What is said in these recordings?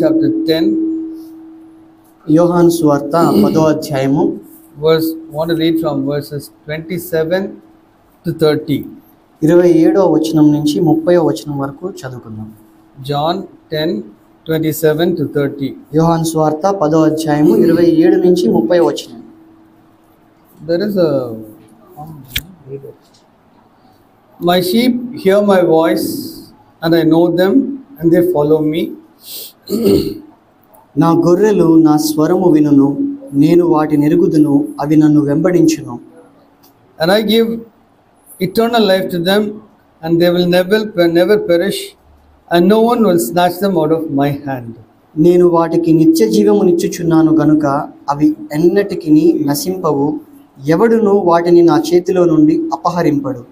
chapter 10, యోహాను సువార్త 10వ అధ్యాయము want to read from verses 27 to 30. 27వ వచనం నుంచి 30వ వచనం వరకు చదువుకుందాం. John 10, 27 to 30. యోహాను సువార్త 10వ అధ్యాయము 27 నుంచి 30వ వచనం. There is a My sheep hear my voice, and I know them, and they follow me. నా గొర్రెలు నా స్వరము వినును, నేను వాటిని ఎరుగుదును, అవి నన్ను వెంబడించును. And I give eternal life to them, and they will never perish, and no one will snatch them out of my hand. నేను వాటికి నిత్య జీవమునిచ్చుచున్నాను గనుక అవి ఎన్నటికి నశింపవు, ఎవడును వాటిని నా చేతిలో నుండి అపహరింపడు.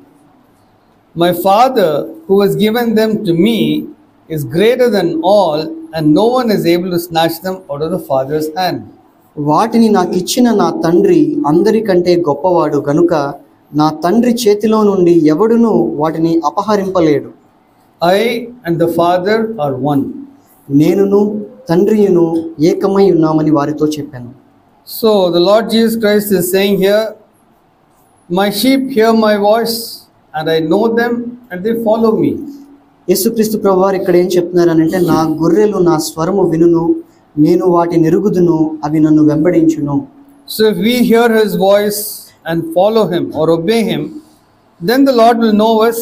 My Father who has given them to me is greater than all, and no one is able to snatch them out of the Father's hand. వాటిని నాకిచ్చిన నా తండ్రి అందరికంటే గొప్పవాడు గనుక నా తండ్రి చేతిలో నుండి ఎవడును వాటిని అపహరింపలేడు. I and the Father are one. నేనును తండ్రియును ఏకమై ఉన్నామని వారితో చెప్పాను. So the Lord Jesus Christ is saying here, my sheep hear my voice, and I know them, and they follow me. యేసుక్రీస్తు ప్రభువారు ఇక్కడ ఏం చెప్తున్నారు అంటే, నా గొర్రెలు నా స్వరము వినును, నేను వాటిని ఎరుగుదును, అవి నన్ను వెంబడించును. So if we hear his voice and follow him or obey him, then the Lord will know us,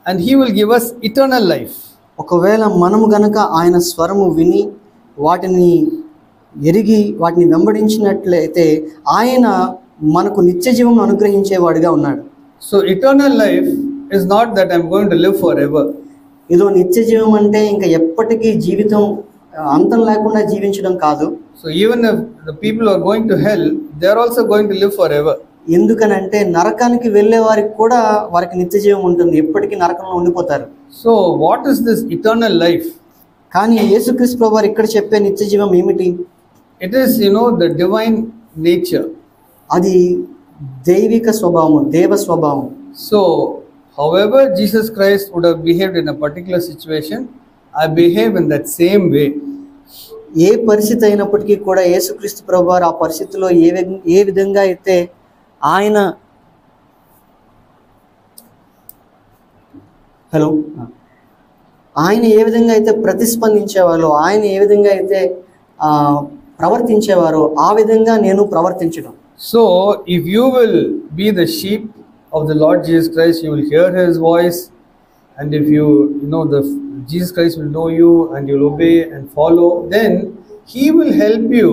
and he will give us eternal life. ఒకవేళ మనము గనక ఆయన స్వరము విని వాటిని ఎరిగి వాటిని వెంబడించినట్లయితే ఆయన మనకు నిత్య జీవం అనుగ్రహించేవాడిగా ఉన్నాడు. So eternal life is not that I'm going to live forever. ఇదో నిత్య జీవం అంటే ఇంకా ఎప్పటికీ జీవితం అంతం లేకుండా జీవించడం కాదు. So even if the people who are going to hell, they are also going to live forever. ఎందుకనంటే నరకానికి వెళ్ళే వారికి కూడా వారికి నిత్య జీవం ఉంటుంది, ఎప్పటికీ నరకంలో ఉండిపోతారు. So what is this eternal life? కానీ యేసుక్రీస్తు ప్రభువారు ఇక్కడ చెప్పే నిత్య జీవం ఏమిటి? It is, the divine nature. అది దైవిక స్వభావం, దేవ స్వభావం. So however Jesus Christ would have behaved in a particular situation, I behave in that same way. ఏ పరిస్థితి అయినప్పటికీ కూడా యేసుక్రీస్తు ప్రభువారు ఆ పరిస్థితిలో ఏ విధంగా అయితే ఆయన ఏ విధంగా అయితే ప్రతిస్పందించేవారో, ఆయన ఏ విధంగా అయితే ప్రవర్తించేవారో ఆ విధంగా నేను ప్రవర్తించడం. So if you will be the sheep of the Lord Jesus Christ, you will hear his voice, and if Jesus Christ will know you and you'll obey and follow, then he will help you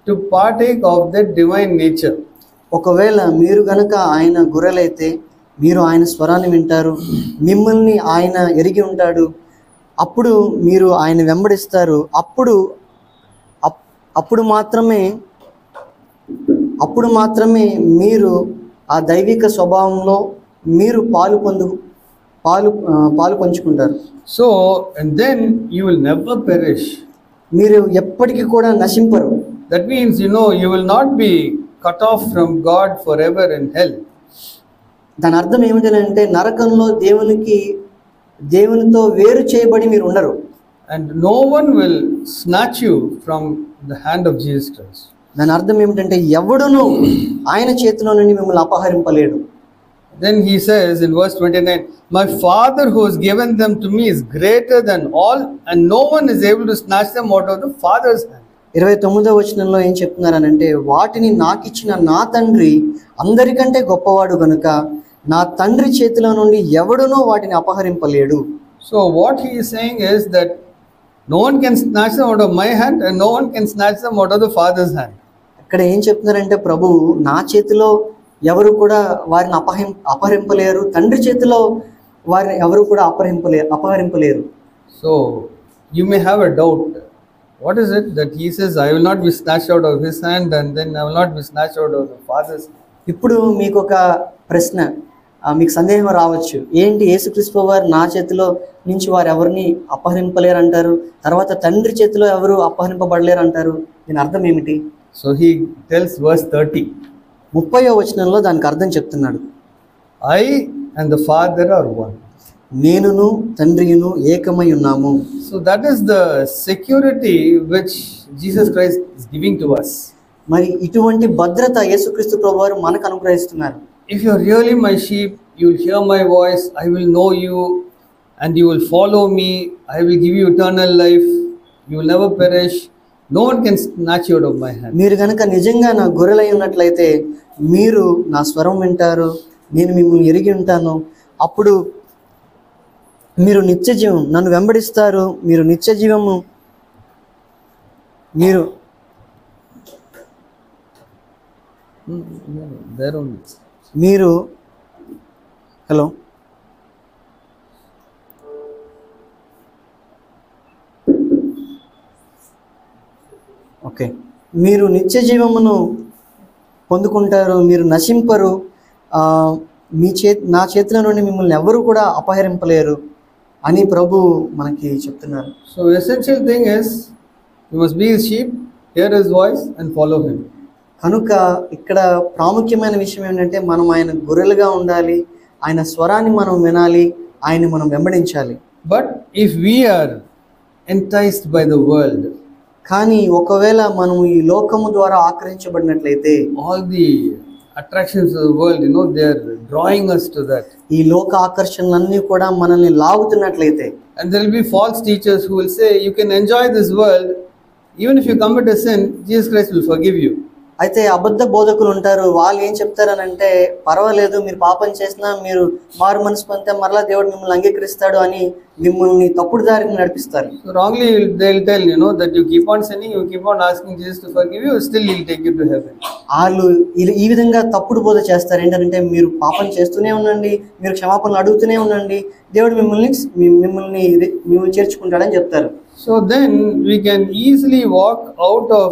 to partake of that divine nature. ఒకవేళ మీరు గనక ఆయన గొర్రెలైతే మీరు ఆయన స్వరాన్ని వింటారు, మిమ్మల్ని ఆయన ఎరిగి ఉంటాడు, అప్పుడు మీరు ఆయన వెంబడిస్తారు. అప్పుడు మాత్రమే మీరు ఆ దైవిక స్వభావంలో మీరు పాలు పంచుకుంటారు. So and then you will never perish. మీరు ఎప్పటికీ కూడా నశింపరు. That means you will not be cut off from God forever in hell. దాని అర్థం ఏమిటంటే నరకంలో దేవునితో వేరు చేయబడి మీరు ఉండరు. And no one will snatch you from the hand of Jesus Christ. దాని అర్థం ఏమిటంటే ఎవడును ఆయన చేతిలో నుండి మిమ్మల్ని అపహరింపలేడు. Then he says in verse 29, my Father who has given them to me is greater than all, and no one is able to snatch them out of the Father's hand. 29వ వచనంలో ఏం చెప్తున్నారనంటే, వాటిని నాకిచ్చిన నా తండ్రి అందరికంటే గొప్పవాడు గనుక నా తండ్రి చేతిలో నుండి ఎవడునూ వాటిని అపహరింపలేడు. So what he is saying is that no one can snatch them out of my hand, and no one can snatch them out of the Father's hand. ఇక్కడ ఏం చెప్తున్నారంటే, ప్రభు నా చేతిలో ఎవరు కూడా వారిని అపహరింపలేరు, తండ్రి చేతిలో వారిని ఎవరు కూడా అపహరింపలేరు. So you may have a doubt. What is it that he says, I will not be snatched out of his hand, and then I will not be snatched out of the Father's hand? ఇప్పుడు మీకు ఒక ప్రశ్న, మీకు సందేహం రావచ్చు, ఏంటి యేసుక్రీస్తు వారు నా చేతిలో నుంచి వారు ఎవరిని అపహరింపలేరు అంటారు, తర్వాత తండ్రి చేతిలో ఎవరు అపహరింపబడలేరు అంటారు, దీని అర్థం ఏమిటి? So he tells verse 30. 30వ వచనంలో దానికి అర్థం చెప్తున్నాడు. I and the Father are one. నేనును తండ్రియును ఏకమై ఉన్నాము. So that is the security which Jesus Christ is giving to us. మరి ఇటువంటి భద్రత యేసుక్రీస్తు ప్రభువారు మనకు అనుగ్రహిస్తున్నారు. If you are really my sheep, you will hear my voice, I will know you, and you will follow me. I will give you eternal life. You will never perish. No one can snatch you out of my hand. మీరు గనక నిజంగా నా గొర్రెలై ఉన్నట్లయితే మీరు నా స్వరం వింటారు, నేను మిమ్మల్ని ఎరిగి ఉంటాను. అప్పుడు మీరు నిత్య జీవం, నన్ను వెంబడిస్తారు, మీరు నిత్య జీవము, మీరు మీరు హలో ఓకే, మీరు నిత్య జీవమును పొందుకుంటారు, మీరు నశింపరు, నా చేతుల నుండి మిమ్మల్ని ఎవరు కూడా అపహరింపలేరు అని ప్రభు మనకి చెప్తున్నారు. So essential thing is you must be his sheep, hear his voice and follow him. కనుక ఇక్కడ ప్రాముఖ్యమైన విషయం ఏంటంటే మనం ఆయన గొర్రెలుగా ఉండాలి, ఆయన స్వరాన్ని మనం వినాలి, ఆయన మనం వెంబడించాలి. But if we are enticed by the world, కానీ ఒకవేళ మనం ఈ లోకము ద్వారా ఆకర్షించబడినట్లయితే, all the attractions of the world, they are drawing us to that. ఈ లోక ఆకర్షణలన్నీ కూడా మనల్ని లాగుతున్నట్లయితే, and there will be false teachers who will say you can enjoy this world even if you commit a sin, Jesus Christ will forgive you. అయితే అబద్ధ బోధకులు ఉంటారు, వాళ్ళు ఏం చెప్తారనంటే పర్వాలేదు, మీరు పాపం చేసినా మీరు మారు మనసు పొందితే మరలా దేవుడు మిమ్మల్ని అంగీకరిస్తాడు అని మిమ్మల్ని తప్పుడు దారికి నడిపిస్తారు. So wrongly they will tell that you keep on sinning, you keep on asking Jesus to forgive you, still he will take you to heaven. వాళ్ళు ఈ విధంగా తప్పుడు బోధ చేస్తారు. ఏంటంటే మీరు పాపం చేస్తూనే ఉండండి, మీరు క్షమాపణలు అడుగుతూనే ఉండండి, దేవుడు మిమ్మల్ని చేర్చుకుంటాడని చెప్తారు. So then we can easily walk out of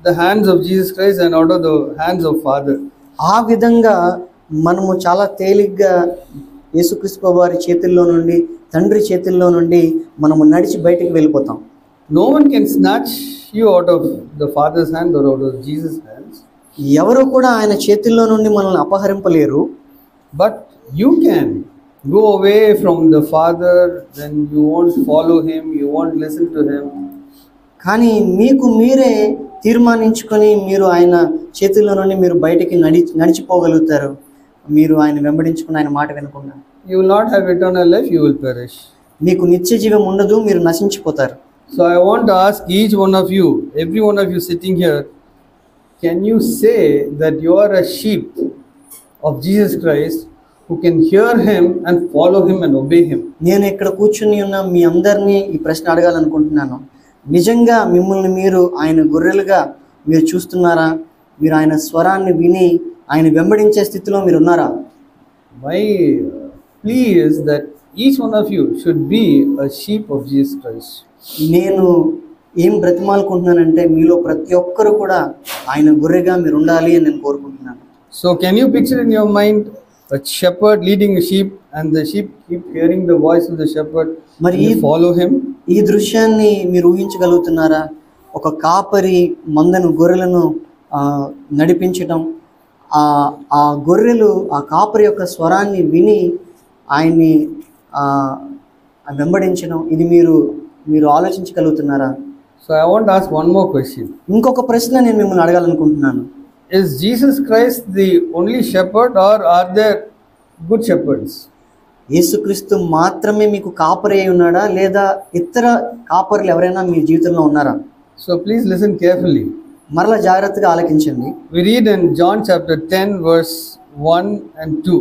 the hands of Jesus Christ and out of the hands of Father. ఆ విధంగా మనము చాలా తేలిగ్గా యేసుక్రీస్తు వారి చేతుల్లో నుండి, తండ్రి చేతుల్లో నుండి మనము నడిచి బయటికి వెళ్ళిపోతాం. No one can snatch you out of the Father's hand or out of Jesus' hands. ఎవరు కూడా ఆయన చేతుల్లో నుండి మనల్ని అపహరింపలేరు. But you can go away from the Father, then you won't follow him, you won't listen to him. కానీ మీకు మీరే తీర్మానించుకొని మీరు ఆయన చేతుల్లో నుండి మీరు బయటికి నడిచిపోగలుగుతారు. మీరు ఆయన వెంబడించుకుని ఆయన మాట వినకుండా. You will not have eternal life, you will perish. మీకు నిత్య జీవం ఉండదు, మీరు నశించిపోతారు. So I want to ask each one of you, every one of you sitting here, can you say that you are a sheep of Jesus Christ who can hear him and follow him and obey him? నేను ఇక్కడ కూర్చుని ఉన్న మీ అందరినీ ఈ ప్రశ్న అడగాలనుకుంటున్నాను. నిజంగా మిమ్మల్ని మీరు ఆయన గొర్రెలుగా మీరు చూస్తున్నారా? మీరు ఆయన స్వరాన్ని విని ఆయన వెంబడించే స్థితిలో మీరు ఉన్నారా? My plea is that each one of you should be a sheep of Jesus Christ. నేను ఏం బ్రతిమాలుకుంటున్నానంటే మీలో ప్రతి ఒక్కరు కూడా ఆయన గొర్రెగా మీరు ఉండాలి అని నేను కోరుకుంటున్నాను. So can you picture in your mind a shepherd leading a sheep and the sheep keep hearing the voice of the shepherd and you follow him? ఈ దృశ్యాన్ని మీరు ఊహించగలుగుతున్నారా? ఒక కాపరి మందను గొర్రెలను నడిపించడం, ఆ గొర్రెలు ఆ కాపరి యొక్క స్వరాన్ని విని ఆయన్ని వెంబడించడం, ఇది మీరు ఆలోచించగలుగుతున్నారా? So I want to ask one more question. ఇంకొక ప్రశ్న నేను మిమ్మల్ని అడగాలనుకుంటున్నాను. Is Jesus Christ the only shepherd or are there good shepherds? యేసుక్రీస్తు మాత్రమే మీకు కాపరి అయి ఉన్నాడా, లేదా ఇతర కాపరులు ఎవరైనా మీ జీవితంలో ఉన్నారా? So please listen carefully. మరలా జాగ్రత్తగా ఆలకించండి. We read in John chapter 10 verse 1 and 2.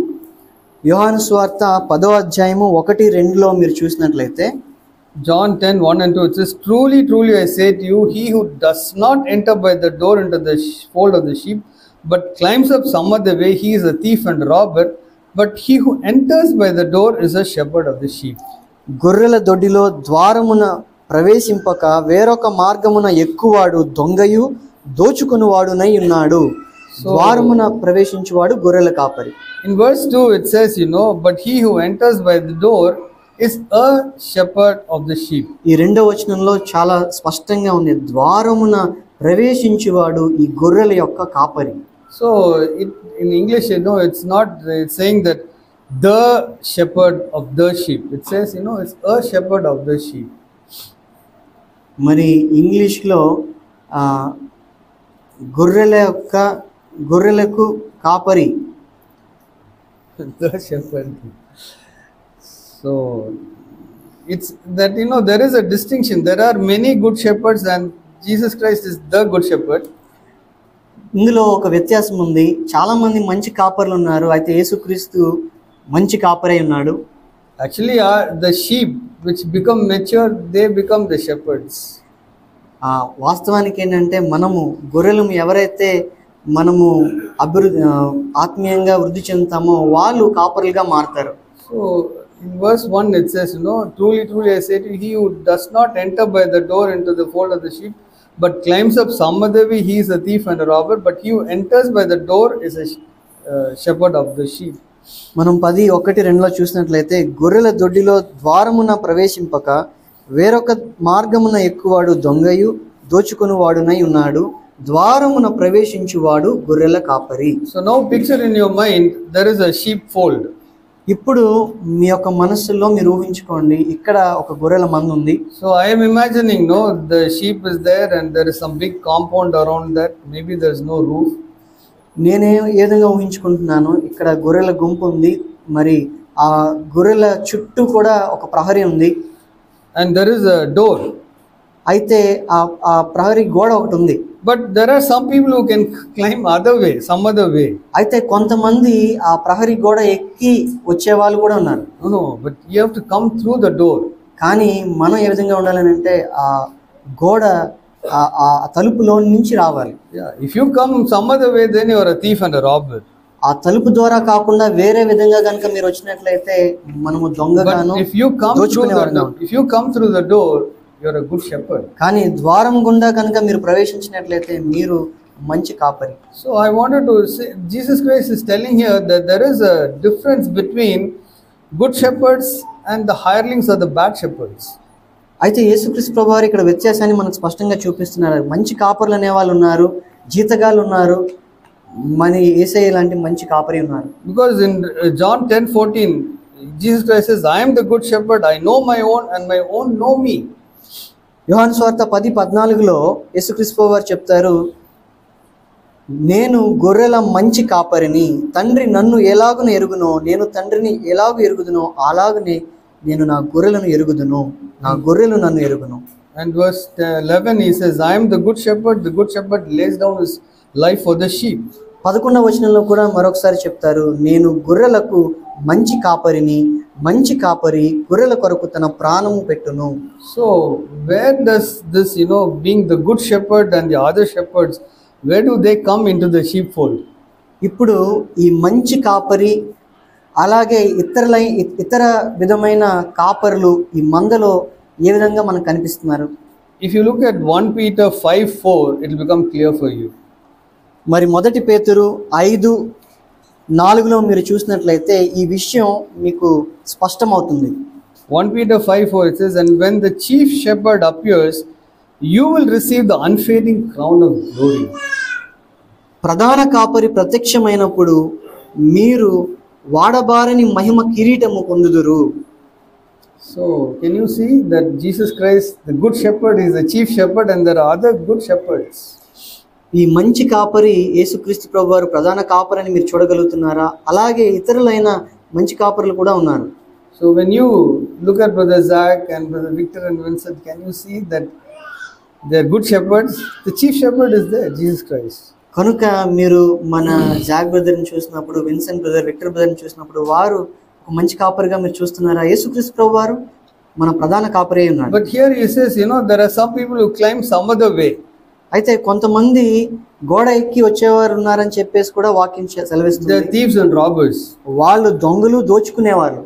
యోహాను సువార్త 10వ అధ్యాయము 1-2లో మీరు చూసినట్లయితే, John 10, 1 and 2, it says, Truly, truly I say to you, he who does not enter by the door into the fold of the sheep, but climbs up some other way, he is a thief and robber. But he who enters by the door is a shepherd of the sheep. గొర్రెల దొడ్డిలో ద్వారమున ప్రవేశింపక వేరొక మార్గమున ఎక్కువాడు దొంగయు దోచుకునివాడునై ఉన్నాడు. ద్వారమున ప్రవేశించువాడు గొర్రెల కాపరి. In verse 2 it says, but he who enters by the door is a shepherd of the sheep. ఈ రెండవ వచనంలో చాలా స్పష్టంగా ఉంది, ద్వారమున ప్రవేశించువాడు ఈ గొర్రెల యొక్క కాపరి. So in English, it's not saying that the shepherd of the sheep. It says, it's a shepherd of the sheep. మరి ఇంగ్లీష్లో ఆ, గొర్రెలకు కాపరి. The shepherd. So it's that there is a distinction. There are many good shepherds, and Jesus Christ is the good shepherd. ఇందులో ఒక వ్యత్యాసం ఉంది. చాలా మంది మంచి కాపర్లు ఉన్నారు, అయితే యేసుక్రీస్తు మంచి కాపరై ఉన్నాడు. Actually, the sheep which become mature, they become the shepherds. వాస్తవానికి ఏంటంటే మనము గొర్రెలు ఎవరైతే మనము ఆత్మీయంగా వృద్ధి చెందుతామో వాళ్ళు కాపరులుగా మారుతారు. So in verse 1 it says, truly, truly I say to you, he who does not enter by the door into the fold of the sheep, but climbs up some other way, he is a thief and a robber. But he who enters by the door is a shepherd of the sheep. మనం 10:1-2 చూసినట్లయితే, గొర్రెల దొడ్డిలో ద్వారమున ప్రవేశింపక వేరొక మార్గమున ఎక్కువాడు దొంగయు దోచుకొనువాడునై ఉన్నాడు, ద్వారమున ప్రవేశించువాడు గొర్రెల కాపరి. So now picture in your mind, there is a sheep fold. ఇప్పుడు మీ యొక్క మనస్సులో మీరు ఊహించుకోండి, ఇక్కడ ఒక గొర్రెల మంద ఉంది. So I am imagining, the sheep is there and there is some big compound around that. Maybe there is no roof. నేనే ఏ విధంగా ఊహించుకుంటున్నాను, ఇక్కడ గొర్రెల గుంపు ఉంది, మరి ఆ గొర్రెల చుట్టూ కూడా ఒక ప్రహరీ ఉంది. And there is a door. అయితే ఆ ప్రహరీ గోడ ఒకటి ఉంది. But there are some people who can climb some other way. అయితే కొంతమంది ఆ ప్రహరీ గోడ ఎక్కి వచ్చే వాళ్ళు కూడా ఉన్నారు. No, but you have to come through the door. కానీ మనం ఏ విధంగా ఉండాలని అంటే ఆ గోడ ఆ తలుపులో నుంచి రావాలి. Yeah, if you come some other way, then you are a thief and a robber. ఆ తలుపు ద్వారా కాకుండా వేరే విధంగా కనుక మీరు వచ్చినట్లయితే మనము దొంగగాను But if you come through the door, you are a good shepherd. కానీ ద్వారం గుండా కనుక మీరు ప్రవేశించినట్లయితే మీరు మంచి కాపరి. So I wanted to say, Jesus Christ is telling here that there is a difference between good shepherds and the hirelings or the bad shepherds. అయితే యేసుక్రీస్తు ప్రభువారు ఇక్కడ వ్యత్యాసాన్ని మనకు స్పష్టంగా చూపిస్తున్నారు. మంచి కాపర్లు అనే వాళ్ళు ఉన్నారు, జీతగాళ్ళు ఉన్నారు, మన యేసయ్య లాంటి మంచి కాపరి ఉన్నారు. Because in John 10:14, Jesus Christ says, I am the good shepherd, I know my own and my own know me. యోహాను సువార్త 10:14లో యేసుక్రీస్తు ప్రభువారు చెప్తారు, నేను గొర్రెల మంచి కాపరిని, తండ్రి నన్ను ఎలాగున ఎరుగునో, నేను తండ్రిని ఎలాగూ ఎరుగుదునో అలాగనే నేను నా గొర్రెలను ఎరుగుదును, నా గొర్రెలు నన్ను ఎరుగును. And verse 11 he says, I am the good shepherd lays down his life for the sheep. 11వ వచనంలో కూడా మరొకసారి చెప్తారు, నేను గొర్రెలకు మంచి కాపరిని, మంచి కాపరి గొర్రెల కొరకు తన ప్రాణము పెట్టును. So where does this being the good shepherd and the other shepherds, where do they come into the sheepfold? ఇప్పుడు ఈ మంచి కాపరి అలాగే ఇతర విధమైన కాపరులు ఈ మందలో ఏ విధంగా మనకు కనిపిస్తున్నారు? If you look at 1 Peter 5:4, it will become clear for you. మరి 1 పేతురు 5:4లో మీరు చూసినట్లయితే ఈ విషయం మీకు స్పష్టమవుతుంది. 1 Peter 5:4 it says, and when the chief shepherd appears, you will receive the unfading crown of glory. ప్రధాన కాపరి ప్రత్యక్షమైనప్పుడు మీరు వాడబారని మహిమ కిరీటము పొందుదురు. So can you see that Jesus Christ, the good shepherd, is the chief shepherd and there are other good shepherds. ఈ మంచి కాపరి యేసుక్రీస్తు ప్రభువారు ప్రధాన కాపరిని మీరు చూడగలుగుతున్నారా? అలాగే ఇతరులైన మంచి కాపరులు కూడా ఉన్నారు. So when you look at Brother Zach and Brother Victor and Vincent, can you see that they are good shepherds? The chief shepherd is there, Jesus Christ. కనుక మీరు మన జాక్ బ్రదర్ని చూసినప్పుడు, విన్సెంట్ బ్రదర్, విక్టర్ బ్రదర్ని చూసినప్పుడు వారు ఒక మంచి కాపరిగా మీరు చూస్తున్నారా? యేసుక్రీస్తు ప్రభువారు మన ప్రధాన కాపరి అయి ఉన్నారు. But here he says, there are some people who climb some other way. అయితే కొంతమంది గోడ ఎక్కి వచ్చేవారు ఉన్నారని చెప్పేసి కూడా వాక్యం సెలవిస్తుంది. They are thieves and robbers. వాళ్ళు దొంగలు, దోచుకునేవారు.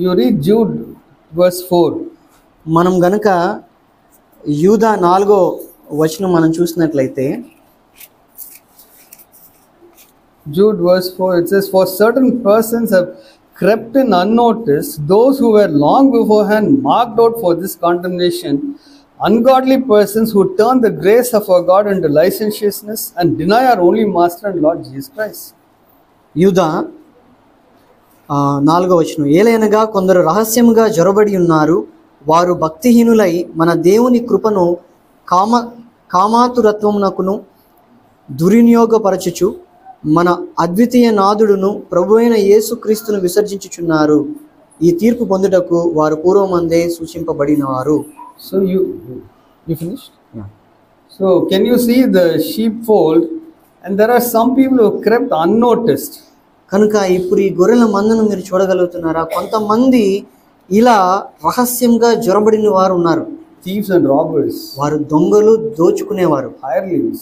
You read Jude verse 4. మనం గనుక యూదా 4వ వచనం మనం చూసినట్లయితే, Jude verse 4, it says, for certain persons have crept in unnoticed, those who were long beforehand marked out for this condemnation, ungodly persons who turn the grace of our God into licentiousness and deny our only Master and Lord Jesus Christ. యూదా 4వ వచనం, ఏలైనగా కొందరు రహస్యముగా జొరబడి ఉన్నారు, వారు భక్తిహీనులై మన దేవుని కృపను కామాతురత్వమునకును దుర్వినియోగపరచుచు మన అద్వితీయ నాథుడును ప్రభువైన యేసుక్రీస్తును విసర్జించుచున్నారు. ఈ తీర్పు పొందుటకు వారు పూర్వమందే సూచింపబడినవారు. So you finished? Yeah. So can you see the sheepfold? And there are some people who crept unnoticed. కనుక ఇప్పుడు ఈ గొర్రెల మందను మీరు చూడగలుగుతున్నారా? కొంతమంది ఇలా రహస్యంగా జొరబడిన వారు ఉన్నారు. Thieves and robbers. వారు దొంగలు, దోచుకునేవారు, hirelings.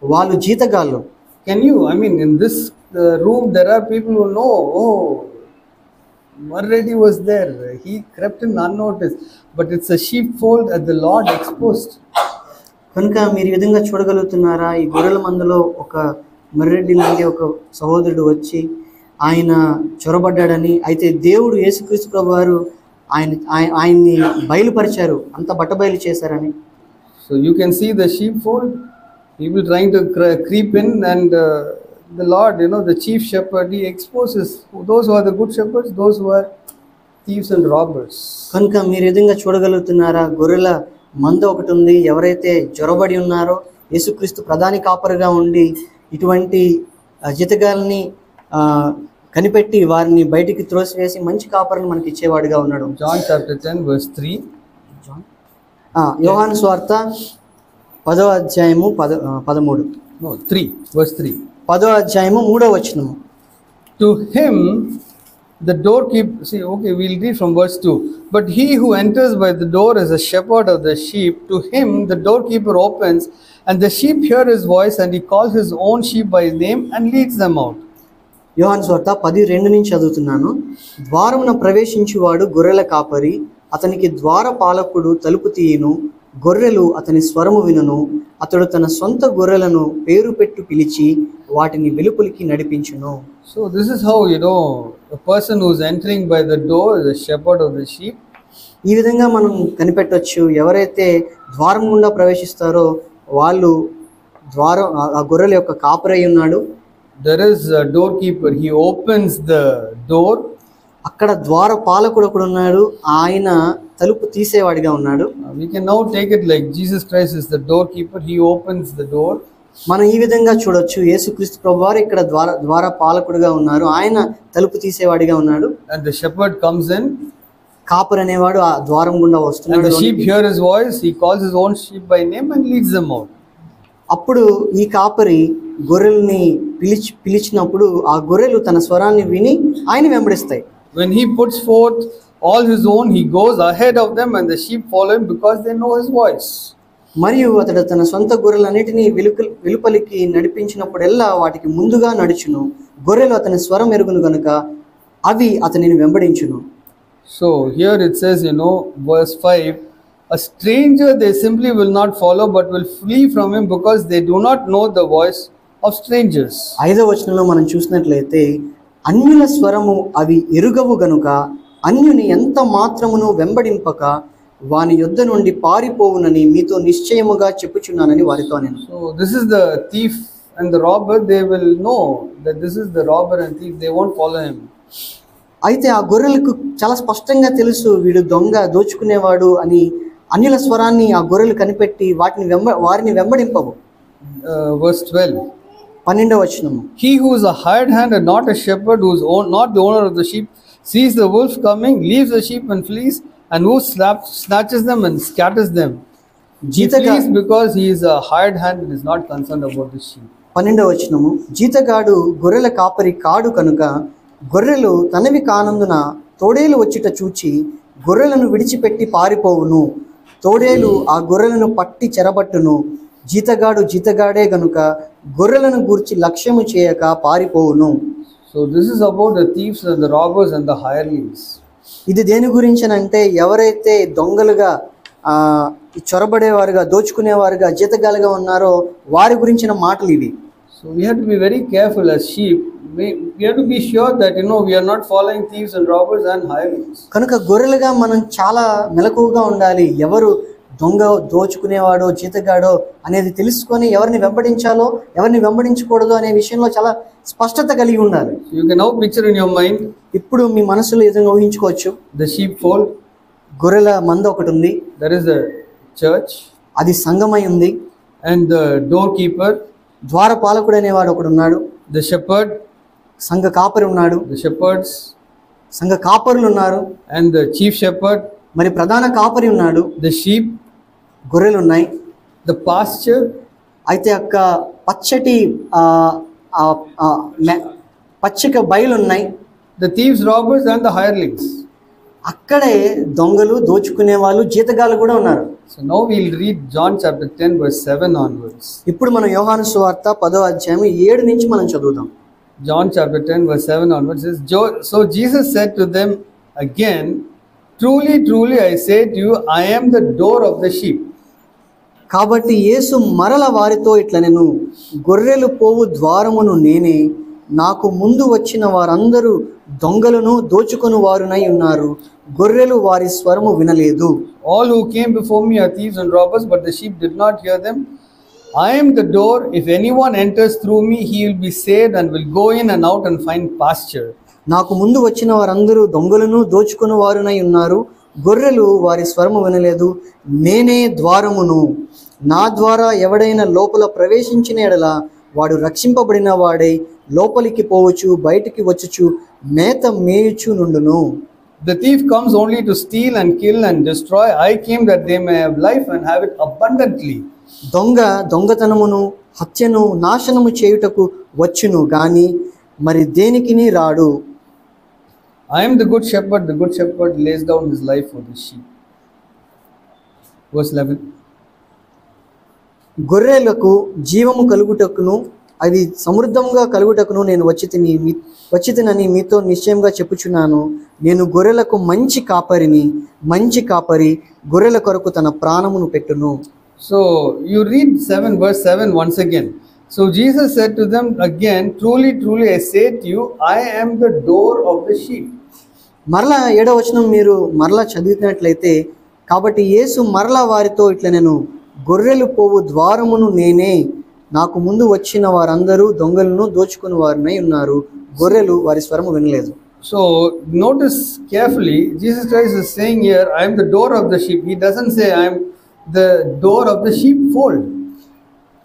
వాళ్ళు జీతగాళ్ళు. Can you, I mean, in this room there are people who know, oh, Marreddy was there, he crept in unnoticed, but it's a sheepfold that the Lord exposed. కనుక మీరు ఈ విధంగా చూడగలుగుతున్నారా? ఈ గొర్రెల మందలో ఒక మర్రెడ్డి లాంటి ఒక సహోదరుడు వచ్చి ఆయన చొరబడ్డాడని, అయితే దేవుడు యేసుక్రీస్తు ప్రభు వారు ఆయన్ని బయలుపరిచారు, అంత బట్టబయలు చేశారని. So you can see the sheepfold, people trying to creep in, and the Lord, the chief shepherd, he exposes those who are the good shepherds, those who are thieves and robbers. కనుక మీరు ఈ విధంగా చూడగలుగుతున్నారా? గొర్రెల మంద ఒకటి ఉంది, ఎవరైతే జొరబడి ఉన్నారో యేసుక్రీస్తు ప్రధాని కాపరిగా ఉండి ఇటువంటి జీతగాల్ని కనిపెట్టి వారిని బయటికి త్రోసివేసి మంచి కాపరిని మనకి ఇచ్చేవాడిగా ఉన్నాడు. John chapter 10 verse 3. యోహాను సువార్త 10వ అధ్యాయము 13. No, 3 verse 3. 10వ అధ్యాయము 3వ వచనము. To him the doorkeeper, see, okay, we'll read from verse 2. But he who enters by the door is a shepherd of the sheep. To him the doorkeeper opens, and the sheep hear his voice, and he calls his own sheep by name and leads them out. యోహాను సువార్త 10:2 నుంచి చదువుతున్నాను. ద్వారమున ప్రవేశించువాడు గొర్రెల కాపరి, అతనికి ద్వార పాలకుడు తలుపు తీయును, గొర్రెలు అతని స్వరము వినును, అతడు తన సొంత గొర్రెలను పేరు పెట్టు పిలిచి వాటిని వెలుపలికి నడిపించును. So this is how a person who is entering by the door is a shepherd of the sheep. ఈ విధంగా మనం కనిపెట్టవచ్చు, ఎవరైతే ద్వారం గుండా ప్రవేశిస్తారో వాళ్ళు ఆ గొర్రెల యొక్క కాపరై ఉన్నాడు. There is a doorkeeper, he opens the door. అక్కడ ద్వార పాలకుడు ఒకడు ఉన్నాడు, ఆయన తలుపు తీసేవాడిగా ఉన్నాడు. We can now take it like Jesus Christ is the doorkeeper, he opens the door. మనం ఈ విధంగా చూడొచ్చు, యేసుక్రీస్తు ప్రభువారు ఇక్కడ ద్వార పాలకుడుగా ఉన్నారు, ఆయన తలుపు తీసేవాడిగా ఉన్నాడు. And the shepherd comes in. కాపరి అనేవాడు ఆ ద్వారం గుండా వస్తున్నాడు. And the sheep hear his voice, he calls his own sheep by name and leads them out. అప్పుడు ఈ కాపరి గొర్రెల్ని పిలిచినప్పుడు ఆ గొర్రెలు తన స్వరాన్ని విని ఆయన వెంబడిస్తాయి. When he puts forth all his own, he goes ahead of them, and the sheep follow him because they know his voice. మరియు అతడు తన సొంత గొర్రెలన్నిటినీ వెలుపలికి నడిపించినప్పుడెల్లా వాటికి ముందుగా నడుచును, గొర్రెలు అతని స్వరం ఎరుగును గనుక అవి అతనిని వెంబడించును. So here it says, verse 5, a stranger they simply will not follow but will flee from him because they do not know the voice of strangers. 5వ వచనంలో మనం చూసినట్లయితే, అన్యుల స్వరము అవి ఎరుగవు గనుక అన్యుని ఎంత మాత్రమును వెంబడింపక వాని యొద్ద నుండి పారిపోవునని మీతో నిశ్చయముగా చెప్పుచున్నానని వారితో నేను. So this is the thief and the robber, they will know that this is the robber and thief, they won't follow him. అయితే ఆ గొర్రెలకు చాలా స్పష్టంగా తెలుసు, వీడు దొంగ, దోచుకునేవాడు అని. అన్యుల స్వరాన్ని ఆ గొర్రెలు కనిపెట్టి వారిని వెంబడింపవు. Verse 12. 12వ వచనము. He who is a hired hand and not a shepherd, who is not the owner of the sheep, sees the wolf coming, leaves the sheep and flees, and who snatches them and scatters them. He flees because he is a hired hand and is not concerned about the sheep. 12వ వచనము. జీతగాడు గొర్రెల కాపరి కాడు కనుక గొర్రెలు తనవి కానందున తోడేలు వచ్చిట చూచి గొర్రెలను విడిచిపెట్టి పారిపోవును, తోడేలు ఆ గొర్రెలను పట్టి చెరబట్టును. జీతగాడే గనుక గొర్రెలను గూర్చి లక్ష్యము చేయక పారిపోవును. So this is about the thieves and the robbers and the hirelings. ఇది దేని గురించనంటే, ఎవరైతే దొంగలుగా చొరబడేవారుగా దోచుకునేవారుగా జీతగాలుగా ఉన్నారో వారి గురించిన మాటలు ఇవి. So we have to be very careful as sheep. We have to be sure that we are not following thieves and robbers and hirelings. కనుక గొర్రెలుగా మనం చాలా మెలకువగా ఉండాలి. ఎవరు దొంగ, దోచుకునేవాడో, జీతగాడో అనేది తెలుసుకొని ఎవరిని వెంబడించాలో ఎవరిని వెంబడించకూడదు అనే విషయంలో చాలా స్పష్టత కలిగి ఉండాలి. You can now picture in your mind ఇప్పుడు మీ మనసులో ఈ విధంగా ఊహించుకోవచ్చు, the sheepfold, గొర్రెల మంద ఒకటి ఉంది, there is a church, అది సంఘమై ఉంది, and the doorkeeper, ద్వారపాలకుడు అనేవాడు ఒకడు ఉన్నాడు, the shepherd, సంఘ కాపరి ఉన్నాడు, the shepherds, సంఘ కాపరులు ఉన్నారు, and the chief shepherd, మరి ప్రధాన కాపరి ఉన్నాడు, the sheep, గొర్రెలు ఉన్నాయి. the pasture, అయితే అక్క పచ్చటి పచ్చిక బయలు ఉన్నాయి, the thieves, robbers, and the hirelings. అక్కడే దొంగలు, దోచుకునే వాళ్ళు, జీతగాళ్ళు కూడా ఉన్నారు. So now we'll read John chapter 10 verse 7 onwards. ఇప్పుడు మనం యోహాను సువార్త 10వ అధ్యాయం 7 నుంచి మనం చదువుదాం. John chapter 10 verse 7 onwards says, so Jesus said to them again, truly, truly I say to you, I am the door of the sheep. కాబట్టి యేసు మరల వారితో ఇట్లా, నేను గొర్రెలు పోవు ద్వారమును నేనే, నాకు ముందు వచ్చిన వారందరూ దొంగలను దోచుకొని వారునై ఉన్నారు, గొర్రెలు వారి స్వరము వినలేదు. All who came before me are thieves and robbers, but the sheep did not hear them. I am the door. If anyone enters through me, he will be saved and will go in and out and find pasture. నాకు ముందు వచ్చిన వారందరూ దొంగలను దోచుకొని వారునై ఉన్నారు, గొర్రెలు వారి స్వరము వినలేదు. నేనే ద్వారమును, నా ద్వారా ఎవడైనా లోపల ప్రవేశించిన ఎడల వాడు రక్షింపబడిన వాడై లోపలికి పోవచ్చు, బయటికి వచ్చుచు మేత మేయుచు నుండును. The thief comes only to steal and kill and destroy. I came that they may have life and have it abundantly. దొంగ దొంగతనమును, హత్యను, నాశనము చేయుటకు వచ్చును గాని మరి దేనికిని రాడు. I am the good shepherd. The good shepherd lays down his life for the sheep. Verse 11. గొర్రెలకు జీవము కలుగుటకును అది సమృద్ధంగా కలుగుటకును నేను వచ్చితినని మీతో నిశ్చయంగా చెప్పుచున్నాను. నేను గొర్రెలకు మంచి కాపరిని, మంచి కాపరి గొర్రెల కొరకు తన ప్రాణమును పెట్టును. So you read 7 verse 7 once again. So Jesus said to them again, truly, truly I say to you, I am the door of the sheep. మరలా 7వ వచనం మీరు మరలా చదివినట్లయితే, కాబట్టి యేసు మరలా వారితో ఇట్లా, నేను గొర్రెలు పోవు ద్వారమును నేనే, నాకు ముందు వచ్చిన వారందరూ దొంగలను దోచుకుని వారినై ఉన్నారు, గొర్రెలు వారి స్వరము వినలేదు. So notice carefully, Jesus Christ is saying here, I am the door of the sheep. He doesn't say I am the door of the sheepfold.